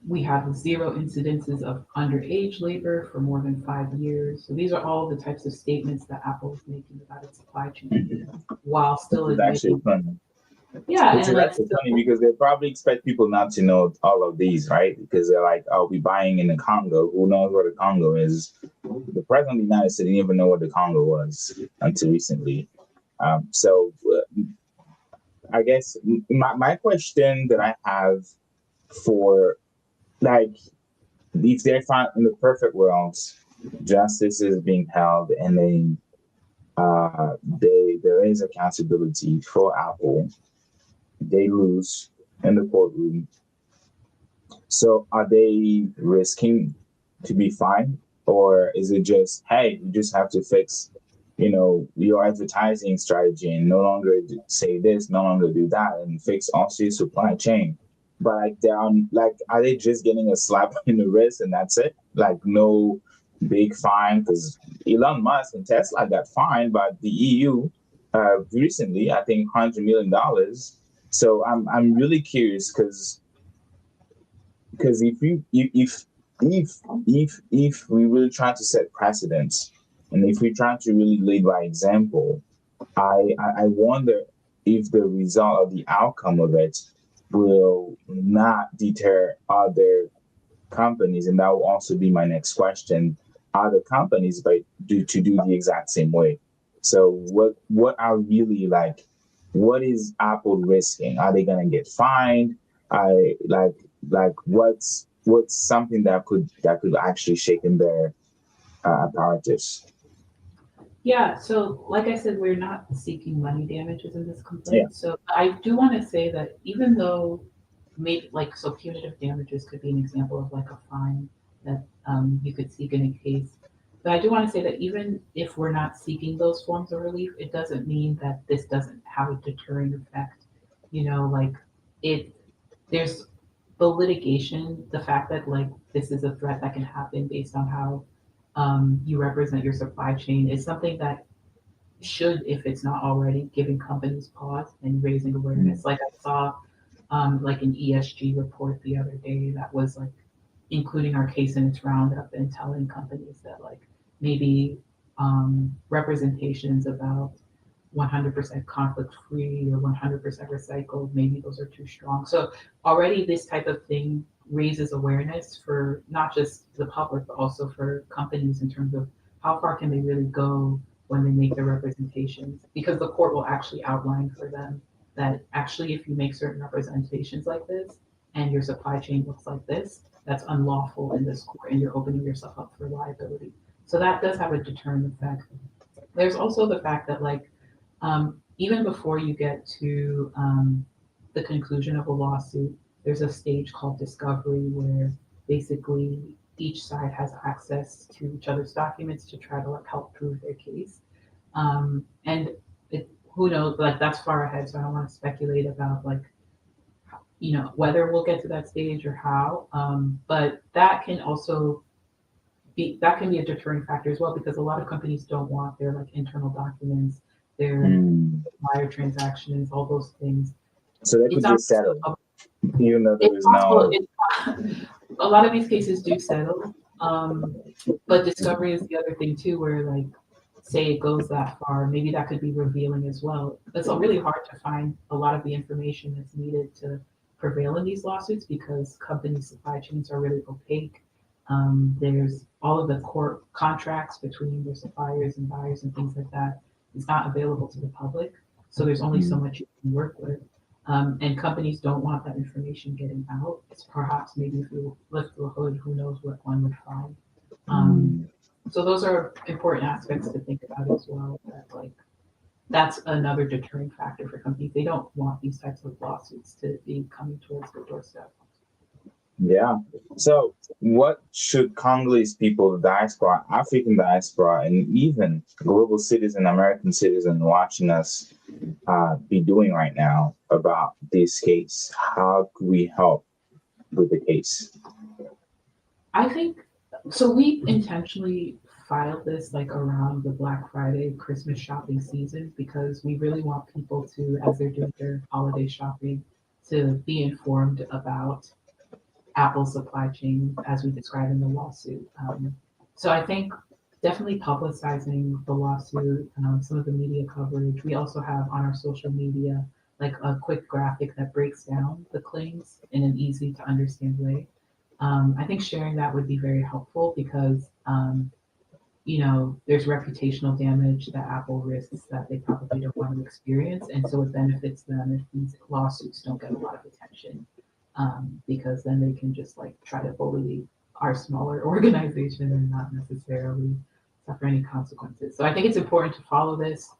We have 0 incidences of underage labor for more than 5 years. So these are all the types of statements that Apple is making about its supply chain, while still It's admitting. actually funny. Yeah, It's actually funny because they probably expect people not to know all of these, right? Because they're like, "I'll be buying in the Congo. Who knows what the Congo is?" The president of the United States didn't even know what the Congo was until recently. So I guess my question that I have for, like, if they're found in the perfect world, justice is being held, and then there is accountability for Apple. They lose in the courtroom. So are they risking to be fined, or is it just, hey, you just have to fix, your advertising strategy and no longer say this, no longer do that, and fix also your supply chain? But are they just getting a slap in the wrist and that's it? Like, no big fine? Because Elon Musk and Tesla got fined by the EU recently, I think $100 million. So I'm really curious because if we really try to set precedents, and if we try to really lead by example, I wonder if the result of the outcome of it will not deter other companies, and that will also be my next question, other companies to do the exact same way. So what are really like, what is Apple risking? Are they gonna get fined? I like what's something that could actually shake in their apparatus? Yeah, so like I said, we're not seeking money damages in this complaint. So I do want to say that even though maybe like so punitive damages could be an example of like a fine that you could seek in a case. But I do want to say that even if we're not seeking those forms of relief, it doesn't mean that this doesn't have a deterring effect. You know, like it there's the litigation, the fact that like this is a threat that can happen based on how you represent your supply chain is something that should, if it's not already, giving companies pause and raising awareness. Like I saw like an ESG report the other day that was like including our case in its roundup and telling companies that like maybe representations about 100% conflict free or 100% recycled, maybe those are too strong. So already this type of thing raises awareness for not just the public, but also for companies in terms of how far can they really go when they make their representations, because the court will actually outline for them that actually if you make certain representations like this and your supply chain looks like this, that's unlawful in this court and you're opening yourself up for liability. So that does have a deterrent effect. There's also the fact that like even before you get to the conclusion of a lawsuit, there's a stage called discovery where basically each side has access to each other's documents to try to like help prove their case. And who knows, like that's far ahead, so I don't want to speculate about like, you know, whether we'll get to that stage or how. But that can also that can be a deterring factor as well, because a lot of companies don't want their like internal documents, their wire transactions, all those things. So they could just settle, even though there is no. A lot of these cases do settle, but discovery is the other thing too, where like, say it goes that far, maybe that could be revealing as well. It's really hard to find a lot of the information that's needed to prevail in these lawsuits because company supply chains are really opaque. There's all of the core contracts between their suppliers and buyers and things like that is not available to the public. So there's only so much you can work with. And companies don't want that information getting out. It's perhaps maybe if you lift the hood, who knows what one would find. So those are important aspects to think about as well. That like that's another deterring factor for companies. They don't want these types of lawsuits to be coming towards their doorstep. Yeah. So what should Congolese people, the diaspora, African diaspora, and even global citizen, American citizen watching us be doing right now about this case? How could we help with the case? I think, so we intentionally filed this like around the Black Friday, Christmas shopping season, because we really want people to, as they're doing their holiday shopping, to be informed about Apple's supply chain as we described in the lawsuit. So I think definitely publicizing the lawsuit, some of the media coverage. We also have on our social media like a quick graphic that breaks down the claims in an easy to understand way. I think sharing that would be very helpful because you know, there's reputational damage that Apple risks that they probably don't want to experience, and so it benefits them if these lawsuits don't get a lot of attention. Because then they can just like try to bully our smaller organization and not necessarily suffer any consequences. So I think it's important to follow this.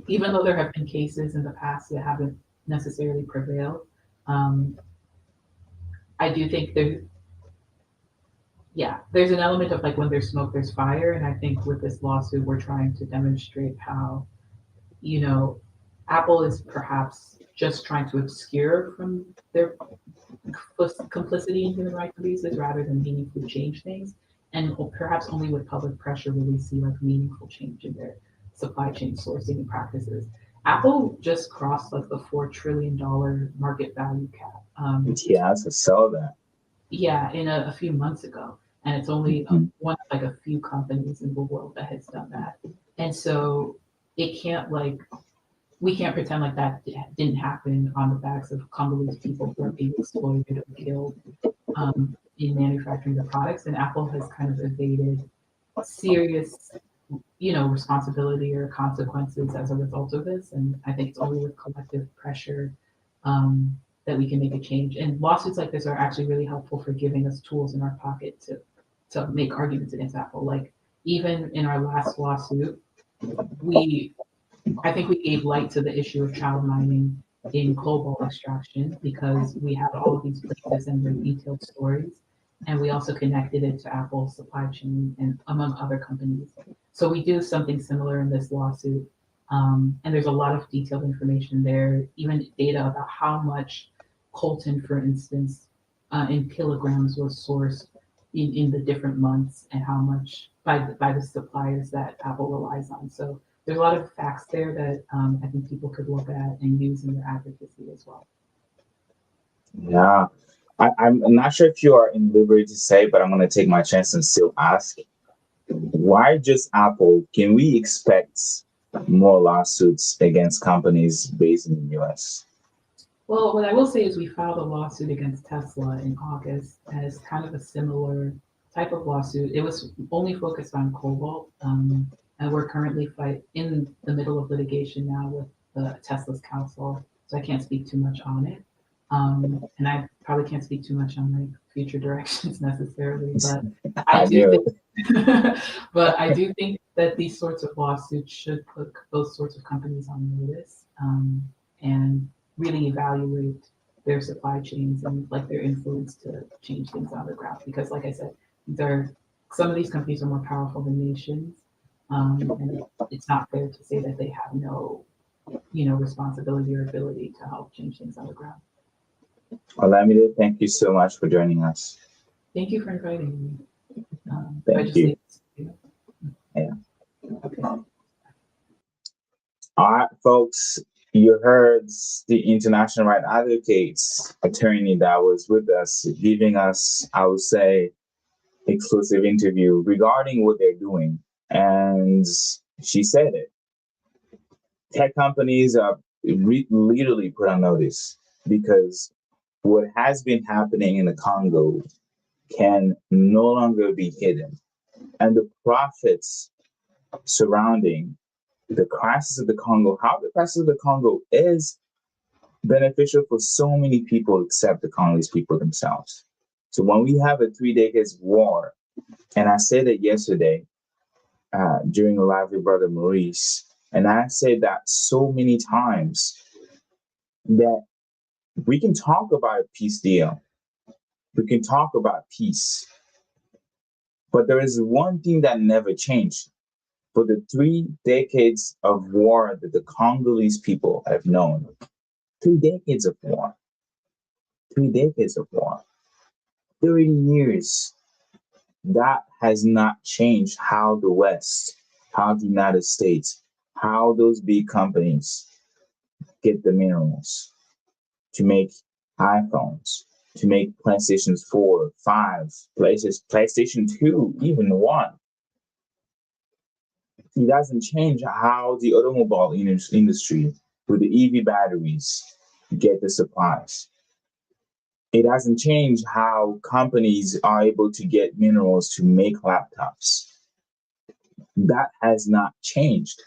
Even though there have been cases in the past that haven't necessarily prevailed, I do think there's an element of like when there's smoke, there's fire. And I think with this lawsuit, we're trying to demonstrate how, you know, Apple is perhaps just trying to obscure from their complicity in human rights abuses rather than meaningfully change things. And perhaps only with public pressure will we see like meaningful change in their supply chain sourcing and practices. Apple just crossed like the $4 trillion market value cap. So sell that. Yeah, in a few months ago. And it's only one of like a few companies in the world that has done that. And so it can't like, we can't pretend like that didn't happen on the backs of Congolese people who are being exploited or killed. in manufacturing the products, and Apple has kind of evaded serious, responsibility or consequences as a result of this. And I think it's only with collective pressure that we can make a change. And lawsuits like this are actually really helpful for giving us tools in our pocket to make arguments against Apple. Like even in our last lawsuit, I think we gave light to the issue of child mining in cobalt extraction because we had all of these places and very detailed stories. And we also connected it to Apple's supply chain and among other companies. So we do something similar in this lawsuit. And there's a lot of detailed information there, even data about how much coltan, for instance, in kilograms was sourced in the different months and how much by the suppliers that Apple relies on. So there's a lot of facts there that I think people could look at and use in their advocacy as well. Yeah. I'm not sure if you are in liberty to say, but I'm going to take my chance and still ask. Why just Apple? Can we expect more lawsuits against companies based in the US? Well, what I will say is we filed a lawsuit against Tesla in August as kind of a similar type of lawsuit. It was only focused on cobalt, and we're currently in the middle of litigation now with Tesla's counsel, so I can't speak too much on it. And I probably can't speak too much on like future directions necessarily, but I do think that these sorts of lawsuits should put those sorts of companies on notice, and really evaluate their supply chains and like their influence to change things on the ground. Because like I said, some of these companies are more powerful than nations, and it's not fair to say that they have no, responsibility or ability to help change things on the ground. Olamide, thank you so much for joining us. Thank you for inviting me. Thank you. Yeah. Okay. All right, folks, you heard the international rights advocates attorney that was with us, giving us, I would say, exclusive interview regarding what they're doing. And she said it. Tech companies are literally put on notice because what has been happening in the Congo can no longer be hidden. And the profits surrounding the crisis of the Congo, how the crisis of the Congo is beneficial for so many people except the Congolese people themselves. So when we have a 3 decades war, and I said it yesterday during a live with Brother Maurice, and I said that so many times that we can talk about a peace deal. We can talk about peace. But there is one thing that never changed. For the 3 decades of war that the Congolese people have known, 3 decades of war, 3 decades of war, 30 years, that has not changed how the West, how the United States, how those big companies get the minerals to make iPhones, to make PlayStation 4, 5, PlayStation 2, even 1. It doesn't change how the automobile industry with the EV batteries get the supplies. It doesn't change how companies are able to get minerals to make laptops. That has not changed.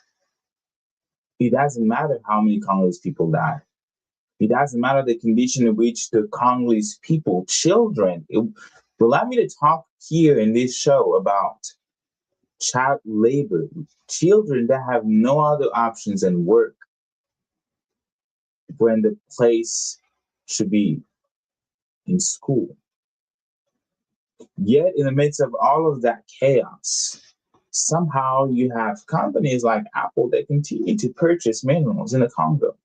It doesn't matter how many Congolese people die. It doesn't matter the condition in which the Congolese people, children, allow me to talk here in this show about child labor, children that have no other options than work when the place should be in school. Yet in the midst of all of that chaos, somehow you have companies like Apple that continue to purchase minerals in the Congo.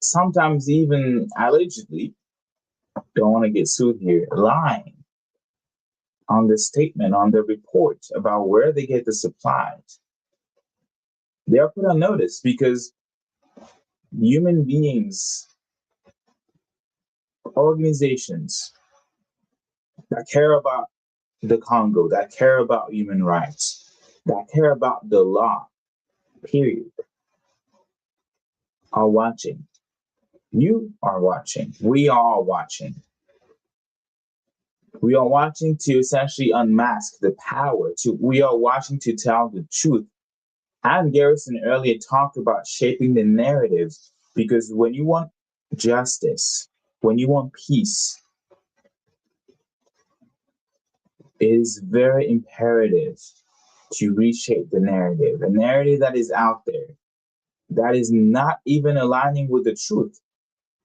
Sometimes even allegedly, don't want to get sued here, lying on the statement, on the report about where they get the supplies. They are put on notice because human beings, organizations that care about the Congo, that care about human rights, that care about the law, period, are watching. You are watching. We are watching. We are watching to essentially unmask the power. We are watching to tell the truth. Ann Garrison earlier talked about shaping the narrative, because when you want justice, when you want peace, it is very imperative to reshape the narrative, a narrative that is out there, that is not even aligning with the truth,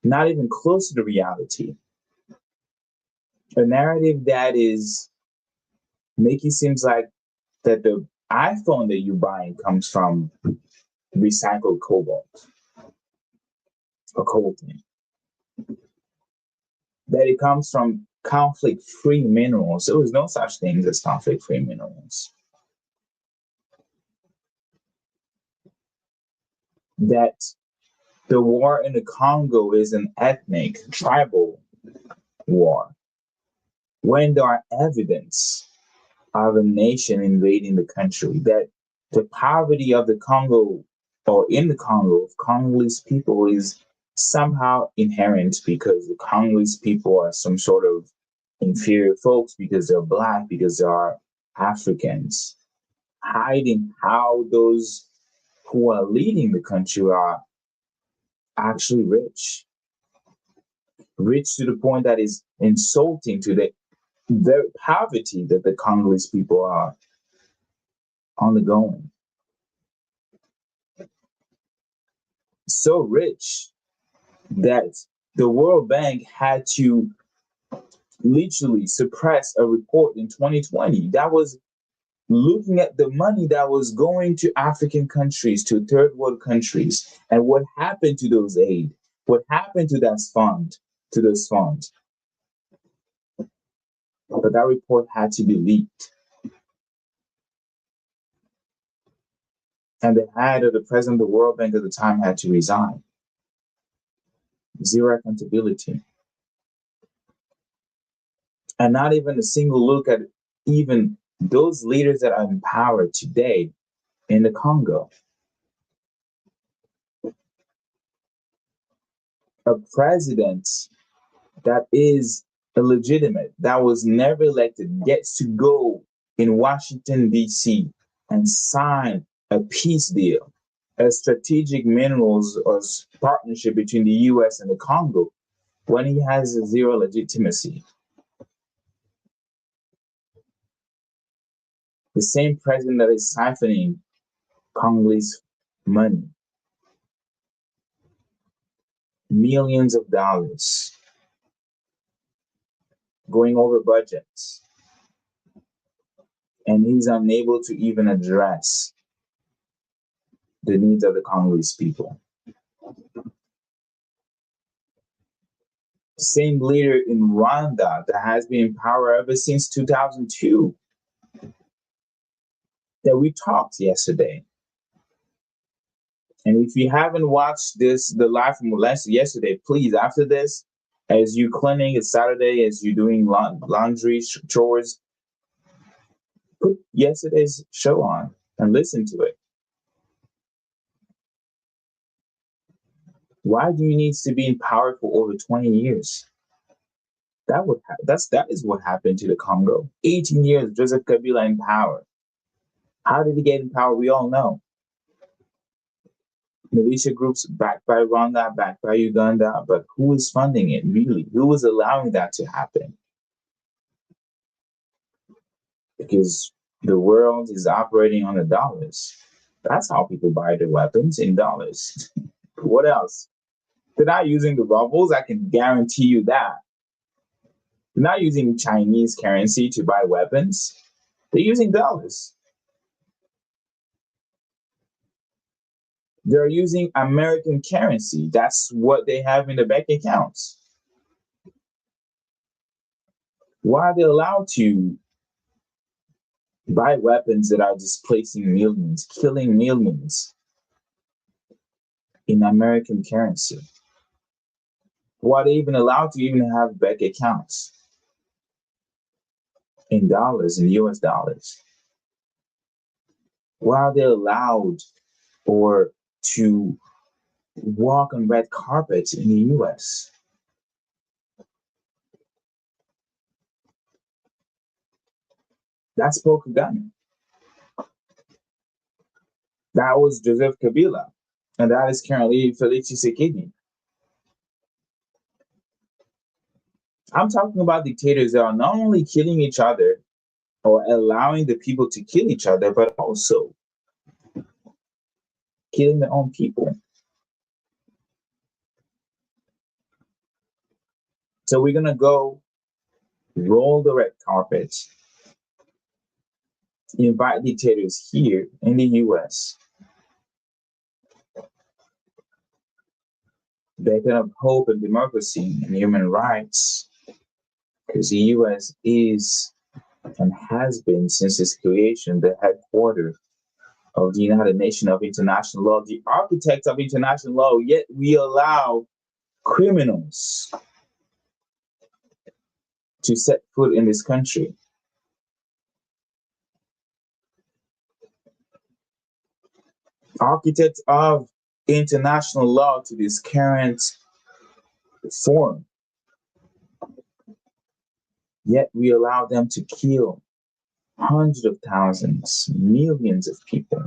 not even close to the reality. A narrative that is making it seems like that the iPhone that you're buying comes from recycled cobalt or coltan, that it comes from conflict-free minerals. There was no such thing as conflict-free minerals. That the war in the Congo is an ethnic, tribal war, when there are evidence of a nation invading the country, that the poverty of the Congo, or in the Congo, of Congolese people is somehow inherent, because the Congolese people are some sort of inferior folks because they're Black, because they are Africans, hiding how those who are leading the country are actually rich to the point that is insulting to the very poverty that the Congolese people are undergoing. So rich that the World Bank had to literally suppress a report in 2020 that was looking at the money that was going to African countries, to third world countries, and what happened to those aid, what happened to those funds. But that report had to be leaked. And the head of the president of the World Bank at the time had to resign. Zero accountability. And not even a single look at even those leaders that are in power today in the Congo. A president that is illegitimate, that was never elected, gets to go in Washington, D.C. and sign a peace deal, a strategic minerals or partnership between the U.S. and the Congo, when he has zero legitimacy. The same president that is siphoning Congolese money, millions of dollars, going over budgets, and he's unable to even address the needs of the Congolese people. Same leader in Rwanda that has been in power ever since 2002, that we talked yesterday. And if you haven't watched the live from yesterday, please, after this, as you cleaning, it's Saturday, as you're doing laundry, chores, put yesterday's show on and listen to it. Why do you need to be in power for over 20 years? That is what happened to the Congo. 18 years, Joseph Kabila in power. How did he get in power? We all know. Militia groups backed by Rwanda, backed by Uganda, but who is funding it really? Who is allowing that to happen? Because the world is operating on the dollars. That's how people buy their weapons, in dollars. What else? They're not using the rubles, I can guarantee you that. They're not using Chinese currency to buy weapons. They're using dollars. They're using American currency. That's what they have in the bank accounts. Why are they allowed to buy weapons that are displacing millions, killing millions in American currency? Why are they even allowed to even have bank accounts in dollars, in US dollars? Why are they allowed or to walk on red carpets in the US? That's Paul Kagame. That was Joseph Kabila. And that is currently Felix Tshisekedi. I'm talking about dictators that are not only killing each other or allowing the people to kill each other, but also killing their own people. So we're going to go roll the red carpet, invite dictators here in the US, beacon of hope and democracy and human rights, because the US is and has been since its creation the headquarters of the United Nations of International Law, the architect of international law, yet we allow criminals to set foot in this country. Architect of international law to this current form, yet we allow them to kill hundreds of thousands, millions of people.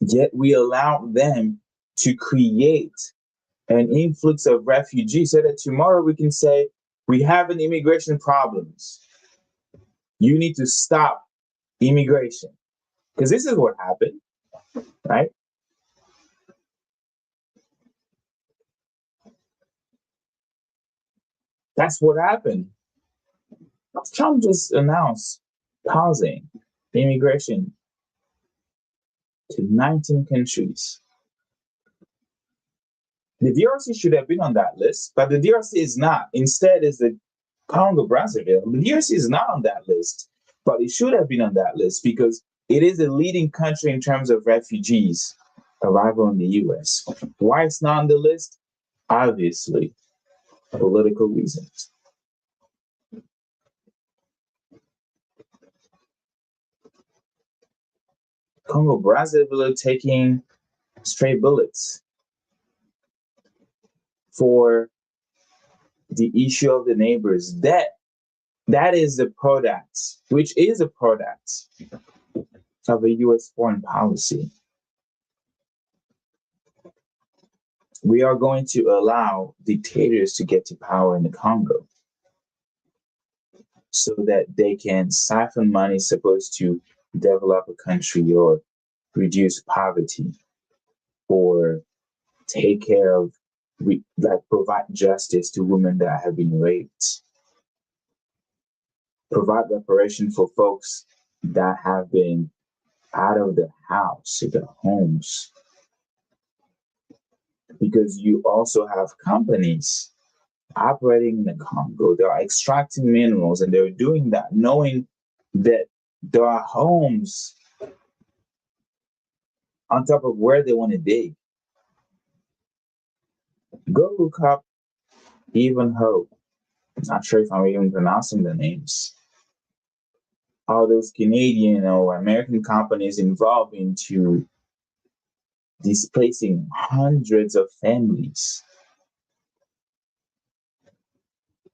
Yet we allow them to create an influx of refugees so that tomorrow we can say, we have an immigration problems. You need to stop immigration. Because this is what happened, right? That's what happened. Trump just announced pausing immigration to 19 countries. The DRC should have been on that list, but the DRC is not. Instead, is the Congo Brazzaville. The DRC is not on that list, but it should have been on that list because it is a leading country in terms of refugees arrival in the US. Why it's not on the list? Obviously, political reasons. Congo Brazzaville taking stray bullets for the issue of the neighbors. That is the product, which is a product of a US foreign policy. We are going to allow dictators to get to power in the Congo so that they can siphon money supposed to develop a country or reduce poverty or take care of, provide justice to women that have been raped, provide reparation for folks that have been out of their house, their homes. Because you also have companies operating in the Congo. They are extracting minerals and they're doing that knowing that there are homes on top of where they want to dig. Go look up Even Hope. I'm not sure if I'm even pronouncing the names. All those Canadian or American companies involved into displacing hundreds of families.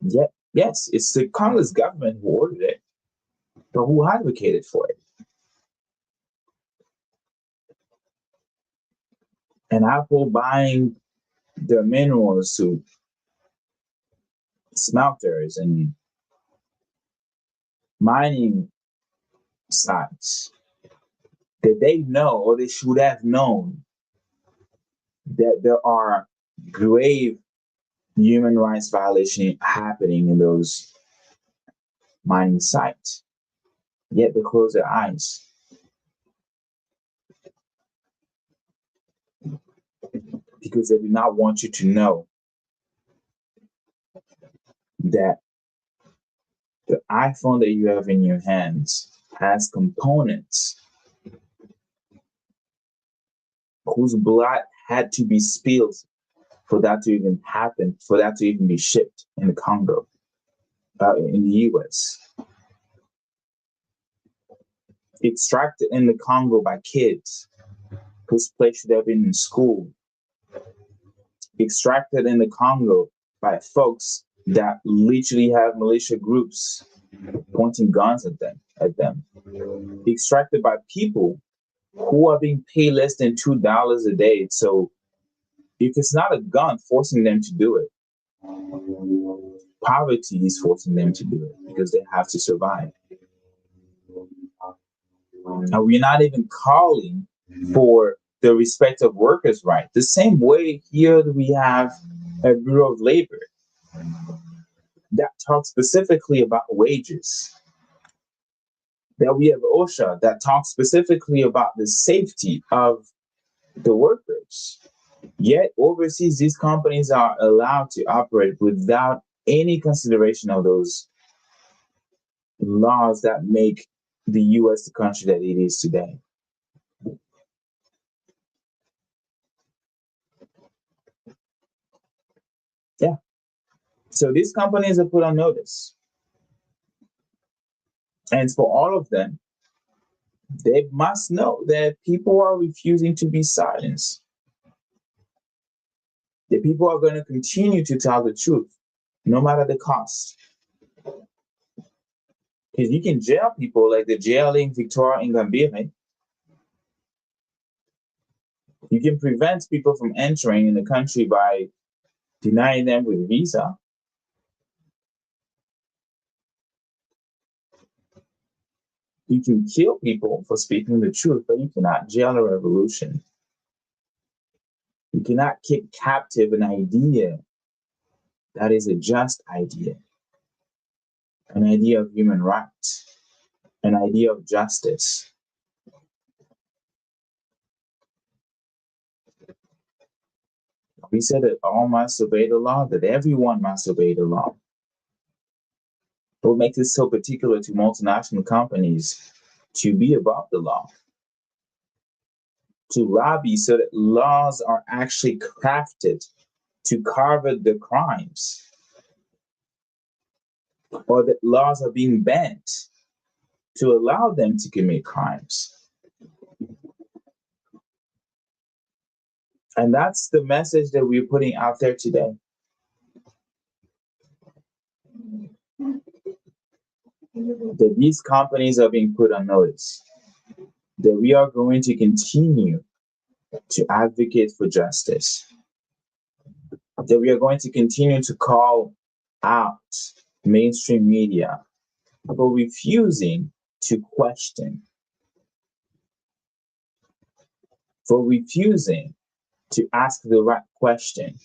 Yet, yes, it's the Congolese government who ordered it, but who advocated for it? And Apple buying the minerals to smelters and mining sites. Did they know, or they should have known, that there are grave human rights violations happening in those mining sites? Yet they close their eyes. Because they do not want you to know that the iPhone that you have in your hands has components whose blood had to be spilled for that to even happen, for that to even be shipped in the Congo, in the US. Extracted in the Congo by kids whose place should have been in school. Extracted in the Congo by folks that literally have militia groups pointing guns at them, extracted by people who are being paid less than $2 a day. So if it's not a gun forcing them to do it, poverty is forcing them to do it because they have to survive. And we're not even calling for the respect of workers' rights. The same way here we have a Bureau of Labor that talks specifically about wages. That we have OSHA that talks specifically about the safety of the workers. Yet overseas, these companies are allowed to operate without any consideration of those laws that make the US the country that it is today. Yeah. So these companies are put on notice. And for all of them, they must know that people are refusing to be silenced. The people are going to continue to tell the truth, no matter the cost. Because you can jail people like the jailing Victoire Ingabire. You can prevent people from entering in the country by denying them with visa. You can kill people for speaking the truth, but you cannot jail a revolution. You cannot keep captive an idea that is a just idea, an idea of human rights, an idea of justice. We said that all must obey the law, that everyone must obey the law. What makes it so particular to multinational companies to be above the law, to lobby so that laws are actually crafted to cover the crimes, or that laws are being bent to allow them to commit crimes. And that's the message that we're putting out there today. That these companies are being put on notice. That we are going to continue to advocate for justice. That we are going to continue to call out mainstream media for refusing to question, for refusing to ask the right question.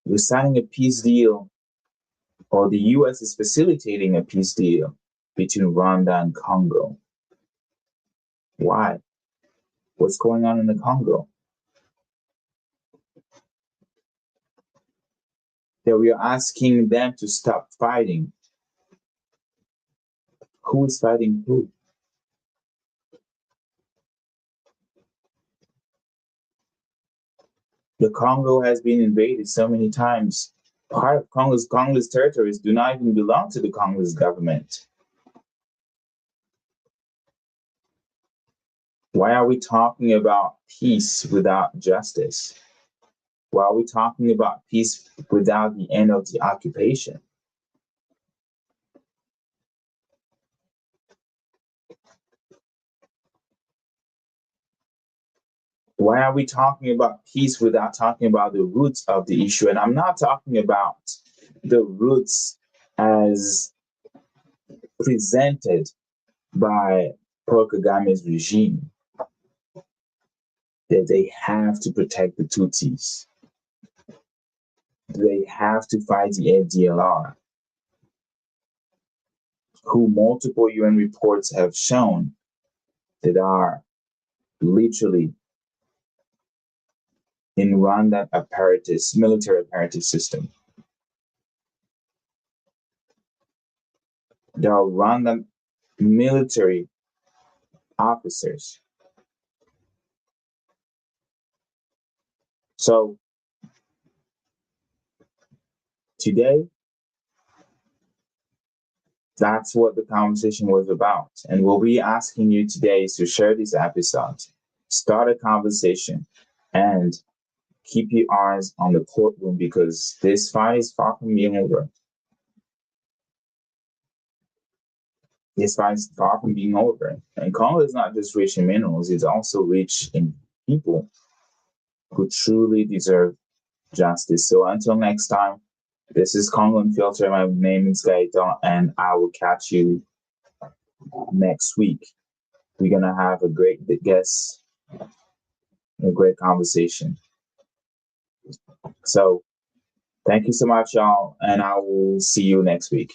We're signing a peace deal, or the US is facilitating a peace deal between Rwanda and Congo. Why? What's going on in the Congo? That we are asking them to stop fighting. Who is fighting who? The Congo has been invaded so many times. Part of Congolese territories do not even belong to the Congolese government. Why are we talking about peace without justice? Why are we talking about peace without the end of the occupation? Why are we talking about peace without talking about the roots of the issue? And I'm not talking about the roots as presented by Paul Kagame's regime, that they have to protect the Tutsis. They have to fight the FDLR, who multiple UN reports have shown that are literally in Rwanda apparatus, military apparatus system. There are Rwandan military officers. So today, that's what the conversation was about. And what we're asking you today is to share this episode, start a conversation, and keep your eyes on the courtroom because this fight is far from being over. This fight is far from being over. And Congo is not just rich in minerals, it's also rich in people who truly deserve justice. So until next time, this is Congo Unfiltered. My name is Gaëtan, and I will catch you next week. We're going to have a great guest, a great conversation. So thank you so much, y'all, and I will see you next week.